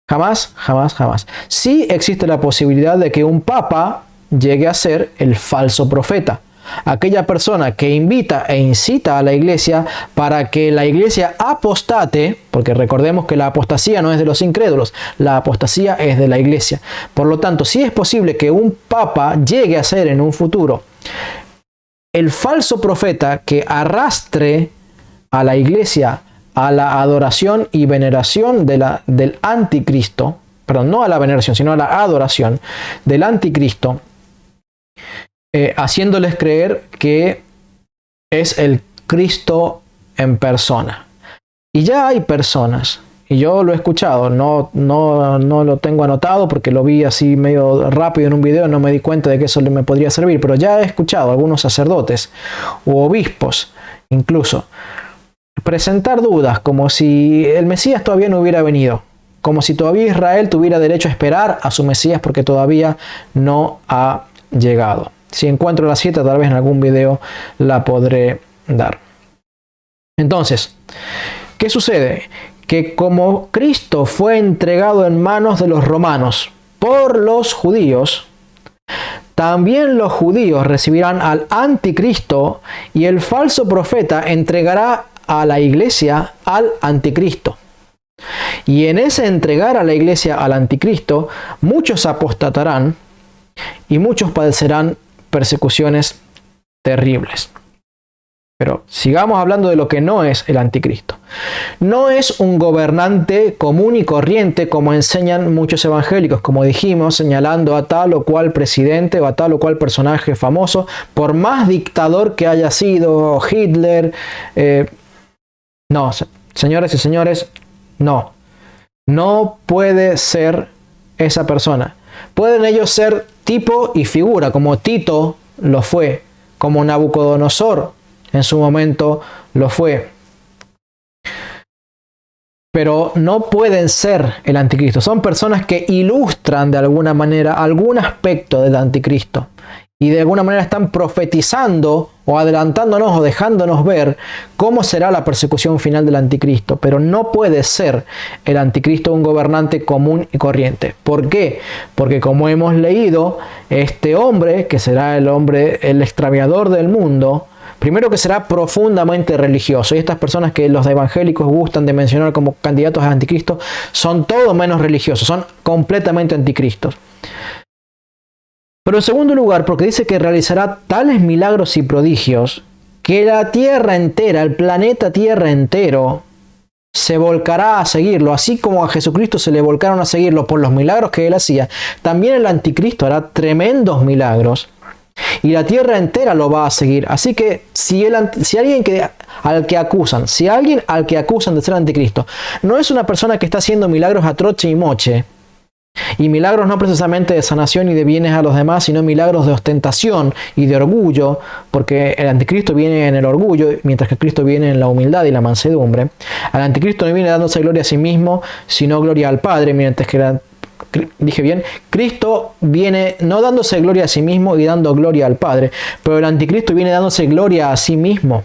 Jamás, jamás, jamás. Sí existe la posibilidad de que un papa llegue a ser el falso profeta. Aquella persona que invita e incita a la iglesia para que la iglesia apostate, porque recordemos que la apostasía no es de los incrédulos, la apostasía es de la iglesia. Por lo tanto, sí es posible que un papa llegue a ser en un futuro el falso profeta que arrastre a la iglesia a la adoración y veneración del anticristo, perdón, no a la veneración, sino a la adoración del anticristo, haciéndoles creer que es el Cristo en persona. Y ya hay personas, y yo lo he escuchado, no lo tengo anotado porque lo vi así medio rápido en un video, no me di cuenta de que eso me podría servir, pero ya he escuchado a algunos sacerdotes u obispos incluso presentar dudas, como si el Mesías todavía no hubiera venido, como si todavía Israel tuviera derecho a esperar a su Mesías porque todavía no ha llegado. Si encuentro la cita, tal vez en algún video la podré dar. Entonces, ¿qué sucede? Que como Cristo fue entregado en manos de los romanos por los judíos, también los judíos recibirán al anticristo y el falso profeta entregará a la iglesia al anticristo. Y en ese entregar a la iglesia al anticristo, muchos apostatarán y muchos padecerán persecuciones terribles. Pero sigamos hablando de lo que no es el anticristo. No es un gobernante común y corriente como enseñan muchos evangélicos, como dijimos, señalando a tal o cual presidente o a tal o cual personaje famoso, por más dictador que haya sido Hitler. No, señores y señores, no. No puede ser esa persona. Pueden ellos ser tipo y figura, como Tito lo fue, como Nabucodonosor en su momento lo fue. Pero no pueden ser el anticristo. Son personas que ilustran de alguna manera algún aspecto del anticristo. Y de alguna manera están profetizando o adelantándonos o dejándonos ver cómo será la persecución final del anticristo. Pero no puede ser el anticristo un gobernante común y corriente. ¿Por qué? Porque como hemos leído, este hombre, que será el hombre, el extraviador del mundo, primero que será profundamente religioso. Y estas personas que los evangélicos gustan de mencionar como candidatos a anticristo son todo menos religiosos, son completamente anticristos. Pero en segundo lugar, porque dice que realizará tales milagros y prodigios que la tierra entera, el planeta Tierra entero, se volcará a seguirlo. Así como a Jesucristo se le volcaron a seguirlo por los milagros que él hacía, también el anticristo hará tremendos milagros y la tierra entera lo va a seguir. Así que si alguien al que acusan de ser anticristo no es una persona que está haciendo milagros a troche y moche, y milagros no precisamente de sanación y de bienes a los demás, sino milagros de ostentación y de orgullo, porque el anticristo viene en el orgullo, mientras que Cristo viene en la humildad y la mansedumbre. Al anticristo no viene dándose gloria a sí mismo, sino gloria al Padre, mientras que Cristo viene no dándose gloria a sí mismo y dando gloria al Padre, pero el anticristo viene dándose gloria a sí mismo.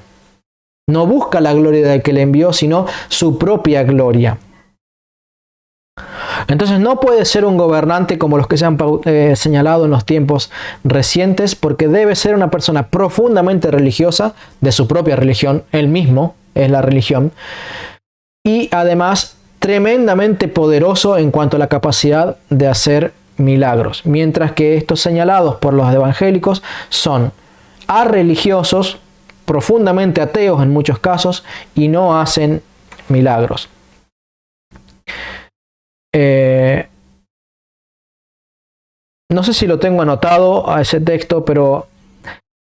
No busca la gloria del que le envió, sino su propia gloria. Entonces no puede ser un gobernante como los que se han señalado en los tiempos recientes, porque debe ser una persona profundamente religiosa de su propia religión, él mismo es la religión, y además tremendamente poderoso en cuanto a la capacidad de hacer milagros, mientras que estos señalados por los evangélicos son arreligiosos, profundamente ateos en muchos casos, y no hacen milagros. No sé si lo tengo anotado a ese texto, pero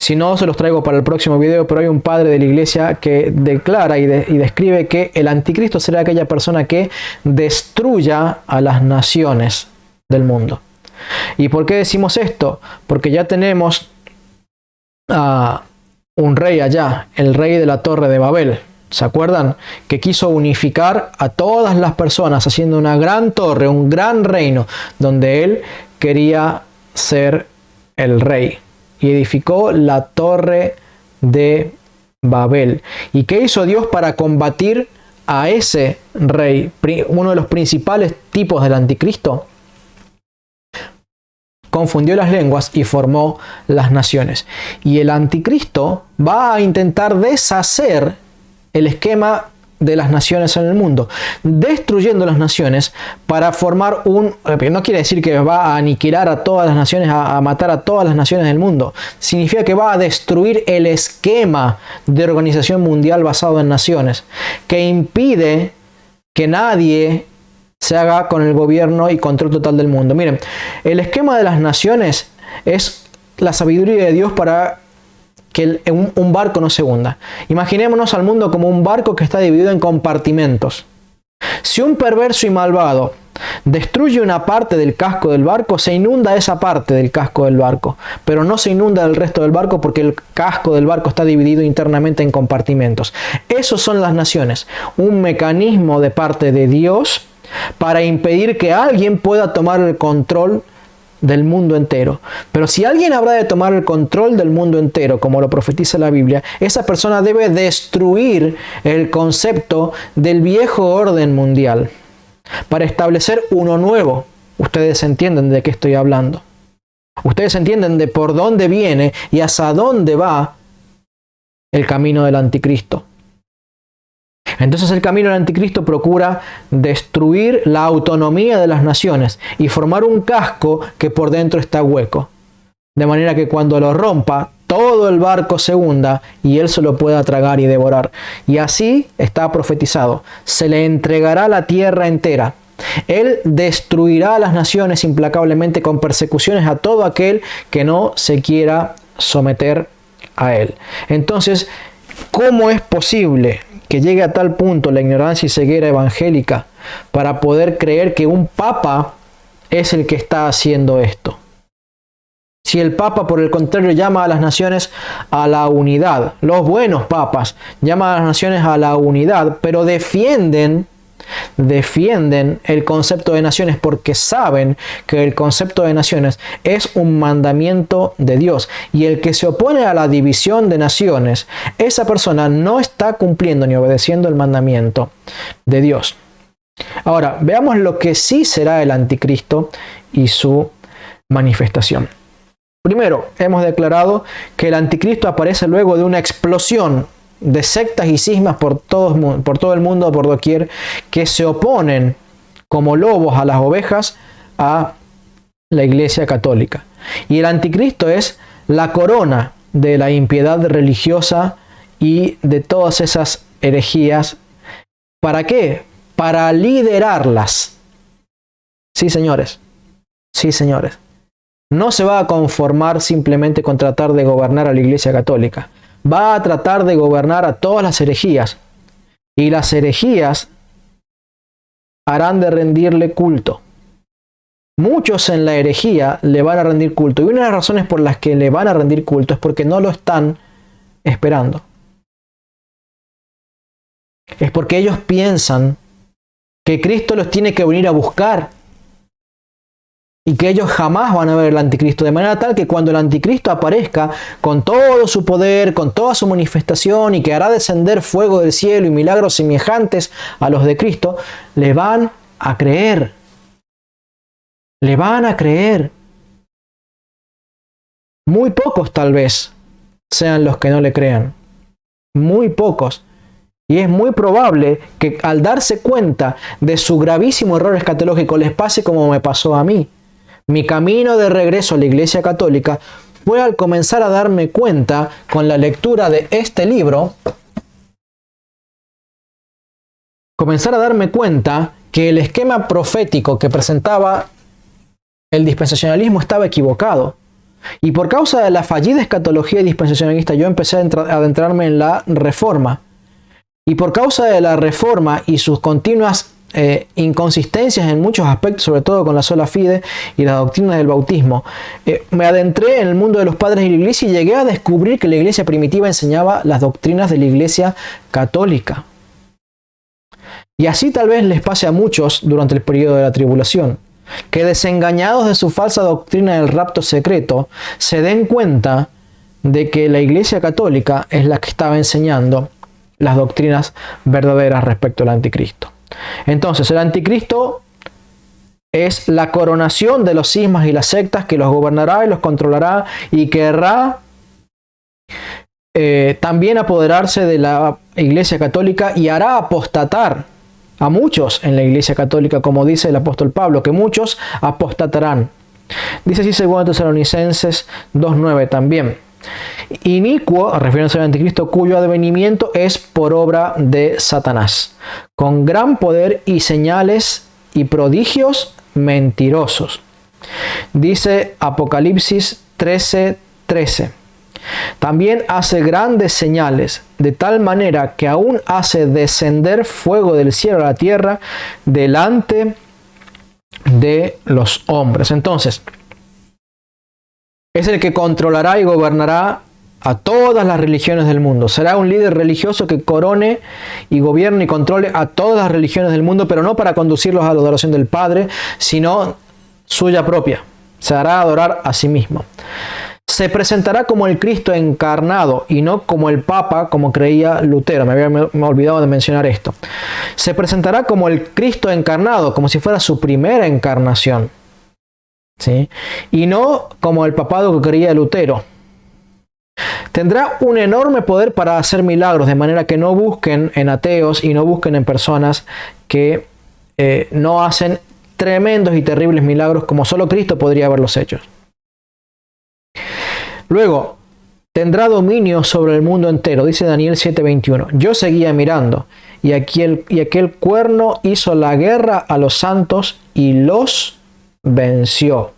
Si no, se los traigo para el próximo video, pero hay un padre de la iglesia que declara y describe que el anticristo será aquella persona que destruya a las naciones del mundo. ¿Y por qué decimos esto? Porque ya tenemos a un rey allá, el rey de la Torre de Babel. ¿Se acuerdan? Que quiso unificar a todas las personas haciendo una gran torre, un gran reino, donde él quería ser el rey. Y edificó la Torre de Babel. ¿Y qué hizo Dios para combatir a ese rey? Uno de los principales tipos del anticristo. Confundió las lenguas y formó las naciones. Y el anticristo va a intentar deshacer el esquema de las naciones en el mundo, destruyendo las naciones para formar no quiere decir que va a aniquilar a todas las naciones, a matar a todas las naciones del mundo. Significa que va a destruir el esquema de organización mundial basado en naciones, que impide que nadie se haga con el gobierno y control total del mundo. Miren, el esquema de las naciones es la sabiduría de Dios para que un barco no se hunda. Imaginémonos al mundo como un barco que está dividido en compartimentos. Si un perverso y malvado destruye una parte del casco del barco, se inunda esa parte del casco del barco, pero no se inunda el resto del barco porque el casco del barco está dividido internamente en compartimentos. Esos son las naciones, un mecanismo de parte de Dios para impedir que alguien pueda tomar el control del mundo entero. Pero si alguien habrá de tomar el control del mundo entero, como lo profetiza la Biblia, esa persona debe destruir el concepto del viejo orden mundial para establecer uno nuevo. Ustedes entienden de qué estoy hablando. Ustedes entienden de por dónde viene y hacia dónde va el camino del anticristo. Entonces el camino del anticristo procura destruir la autonomía de las naciones y formar un casco que por dentro está hueco. De manera que cuando lo rompa, todo el barco se hunda y él se lo pueda tragar y devorar. Y así está profetizado. Se le entregará la tierra entera. Él destruirá a las naciones implacablemente con persecuciones a todo aquel que no se quiera someter a él. Entonces, ¿cómo es posible que llegue a tal punto la ignorancia y ceguera evangélica para poder creer que un papa es el que está haciendo esto? Si el papa, por el contrario, llama a las naciones a la unidad, los buenos papas llaman a las naciones a la unidad, pero defienden el concepto de naciones porque saben que el concepto de naciones es un mandamiento de Dios. Y el que se opone a la división de naciones, esa persona no está cumpliendo ni obedeciendo el mandamiento de Dios. Ahora, veamos lo que sí será el anticristo y su manifestación. Primero, hemos declarado que el anticristo aparece luego de una explosión de sectas y cismas por todo el mundo, por doquier, que se oponen como lobos a las ovejas a la Iglesia Católica. Y el anticristo es la corona de la impiedad religiosa y de todas esas herejías. ¿Para qué? Para liderarlas. Sí, señores. Sí, señores. No se va a conformar simplemente con tratar de gobernar a la Iglesia Católica. Va a tratar de gobernar a todas las herejías. Y las herejías harán de rendirle culto. Muchos en la herejía le van a rendir culto. Y una de las razones por las que le van a rendir culto es porque no lo están esperando. Es porque ellos piensan que Cristo los tiene que venir a buscar. Y que ellos jamás van a ver el anticristo, de manera tal que cuando el anticristo aparezca con todo su poder, con toda su manifestación y que hará descender fuego del cielo y milagros semejantes a los de Cristo, le van a creer. Le van a creer. Muy pocos tal vez sean los que no le crean. Muy pocos. Y es muy probable que al darse cuenta de su gravísimo error escatológico les pase como me pasó a mí. Mi camino de regreso a la Iglesia Católica fue al comenzar a darme cuenta con la lectura de este libro, comenzar a darme cuenta que el esquema profético que presentaba el dispensacionalismo estaba equivocado. Y por causa de la fallida escatología dispensacionalista, yo empecé a adentrarme en la Reforma. Y por causa de la Reforma y sus continuas inconsistencias en muchos aspectos, sobre todo con la sola fide y las doctrinas del bautismo, me adentré en el mundo de los padres de la iglesia y llegué a descubrir que la iglesia primitiva enseñaba las doctrinas de la iglesia católica. Y así tal vez les pase a muchos durante el periodo de la tribulación, que desengañados de su falsa doctrina del rapto secreto, se den cuenta de que la iglesia católica es la que estaba enseñando las doctrinas verdaderas respecto al anticristo. Entonces, el anticristo es la coronación de los cismas y las sectas que los gobernará y los controlará y querrá también apoderarse de la iglesia católica y hará apostatar a muchos en la iglesia católica, como dice el apóstol Pablo, que muchos apostatarán. Dice así 2 Tesalonicenses 2:9 también. Inicuo, refiriéndose al anticristo, cuyo advenimiento es por obra de Satanás, con gran poder y señales y prodigios mentirosos. Dice Apocalipsis 13:13. También hace grandes señales, de tal manera que aún hace descender fuego del cielo a la tierra delante de los hombres. Entonces, es el que controlará y gobernará a todas las religiones del mundo. Será un líder religioso que corone y gobierne y controle a todas las religiones del mundo, pero no para conducirlos a la adoración del Padre, sino suya propia. Se hará adorar a sí mismo. Se presentará como el Cristo encarnado y no como el Papa, como creía Lutero. Me había olvidado de mencionar esto. Se presentará como el Cristo encarnado, como si fuera su primera encarnación, ¿sí? Y no como el papado que creía Lutero. Tendrá un enorme poder para hacer milagros, de manera que no busquen en ateos y no busquen en personas que no hacen tremendos y terribles milagros como solo Cristo podría haberlos hecho. Luego, tendrá dominio sobre el mundo entero, dice Daniel 7:21. Yo seguía mirando, y aquel cuerno hizo la guerra a los santos y los venció.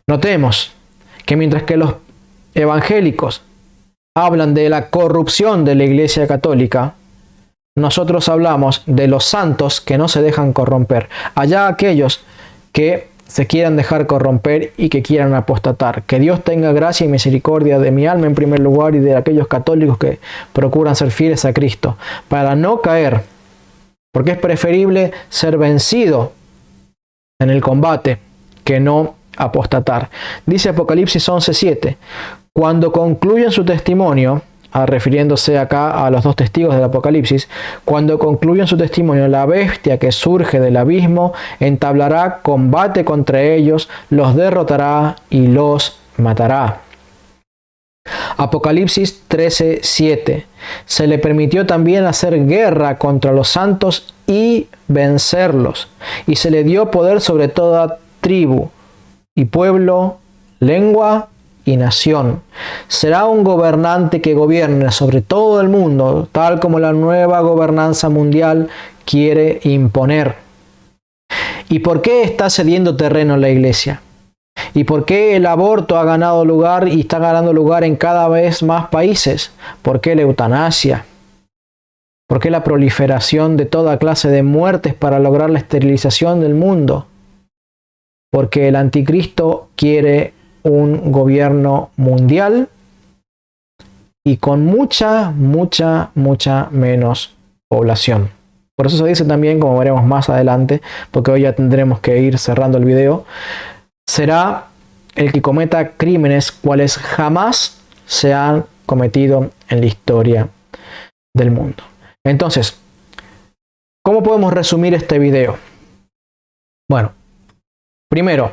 Notemos que mientras que los evangélicos hablan de la corrupción de la Iglesia Católica, nosotros hablamos de los santos que no se dejan corromper. Allá aquellos que se quieran dejar corromper y que quieran apostatar. Que Dios tenga gracia y misericordia de mi alma en primer lugar y de aquellos católicos que procuran ser fieles a Cristo, para no caer, porque es preferible ser vencido en el combate que no apostatar. Dice Apocalipsis 11:7, cuando concluyen su testimonio, refiriéndose acá a los dos testigos del Apocalipsis, cuando concluyen su testimonio, la bestia que surge del abismo entablará combate contra ellos, los derrotará y los matará. Apocalipsis 13:7. Se le permitió también hacer guerra contra los santos y vencerlos, y se le dio poder sobre toda tribu y pueblo, lengua y nación. Será un gobernante que gobierne sobre todo el mundo, tal como la nueva gobernanza mundial quiere imponer. ¿Y por qué está cediendo terreno la iglesia? ¿Y por qué el aborto ha ganado lugar y está ganando lugar en cada vez más países? ¿Por qué la eutanasia? ¿Por qué la proliferación de toda clase de muertes para lograr la esterilización del mundo? Porque el anticristo quiere un gobierno mundial y con mucha menos población. Por eso se dice también, como veremos más adelante, porque hoy ya tendremos que ir cerrando el video, será el que cometa crímenes cuales jamás se han cometido en la historia del mundo. Entonces, ¿cómo podemos resumir este video? Bueno, primero,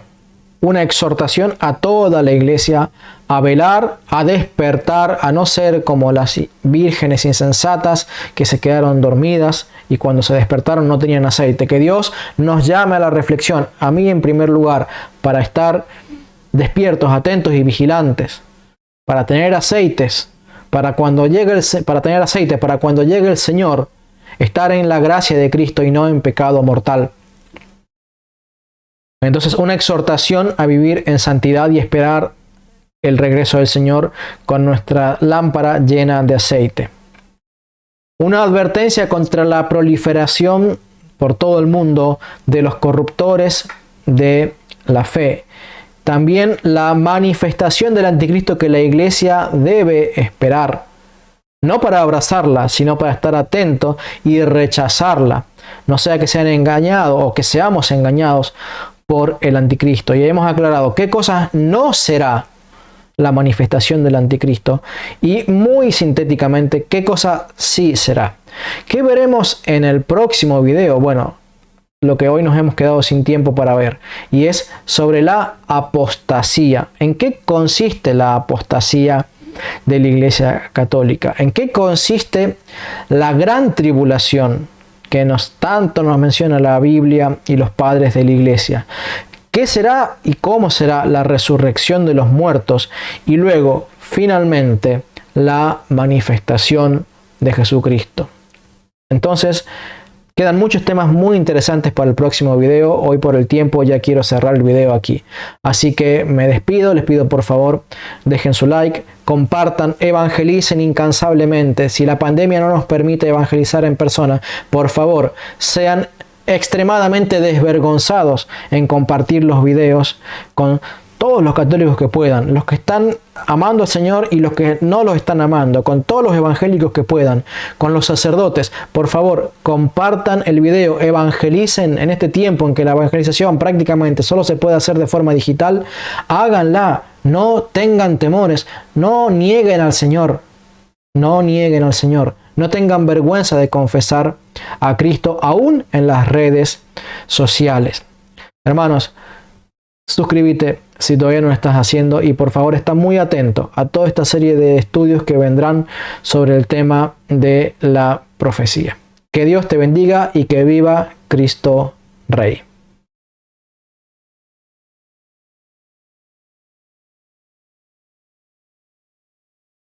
una exhortación a toda la iglesia a velar, a despertar, a no ser como las vírgenes insensatas que se quedaron dormidas y cuando se despertaron no tenían aceite. Que Dios nos llame a la reflexión, a mí en primer lugar, para estar despiertos, atentos y vigilantes, para tener aceites, para cuando llegue el Señor, estar en la gracia de Cristo y no en pecado mortal. Entonces, una exhortación a vivir en santidad y esperar el regreso del Señor con nuestra lámpara llena de aceite. Una advertencia contra la proliferación por todo el mundo de los corruptores de la fe. También la manifestación del anticristo que la iglesia debe esperar. No para abrazarla, sino para estar atento y rechazarla. No sea que sean engañados o que seamos engañados por el anticristo. Y hemos aclarado qué cosas no será la manifestación del anticristo y muy sintéticamente qué cosa sí será. ¿Qué veremos en el próximo video? Bueno, lo que hoy nos hemos quedado sin tiempo para ver, y es sobre la apostasía. ¿En qué consiste la apostasía de la Iglesia Católica? ¿En qué consiste la gran tribulación que tanto nos menciona la Biblia y los padres de la Iglesia? ¿Qué será y cómo será la resurrección de los muertos? Y luego, finalmente, la manifestación de Jesucristo. Entonces, quedan muchos temas muy interesantes para el próximo video. Hoy por el tiempo ya quiero cerrar el video aquí. Así que me despido. Les pido por favor, dejen su like, compartan, evangelicen incansablemente. Si la pandemia no nos permite evangelizar en persona, por favor, sean extremadamente desvergonzados en compartir los videos con todos los católicos que puedan, los que están amando al Señor y los que no los están amando, con todos los evangélicos que puedan, con los sacerdotes. Por favor, compartan el video, evangelicen en este tiempo en que la evangelización prácticamente solo se puede hacer de forma digital. Háganla, no tengan temores, no nieguen al Señor, no nieguen al Señor. No tengan vergüenza de confesar a Cristo aún en las redes sociales. Hermanos, suscríbete si todavía no lo estás haciendo y por favor está muy atento a toda esta serie de estudios que vendrán sobre el tema de la profecía. Que Dios te bendiga y que viva Cristo Rey.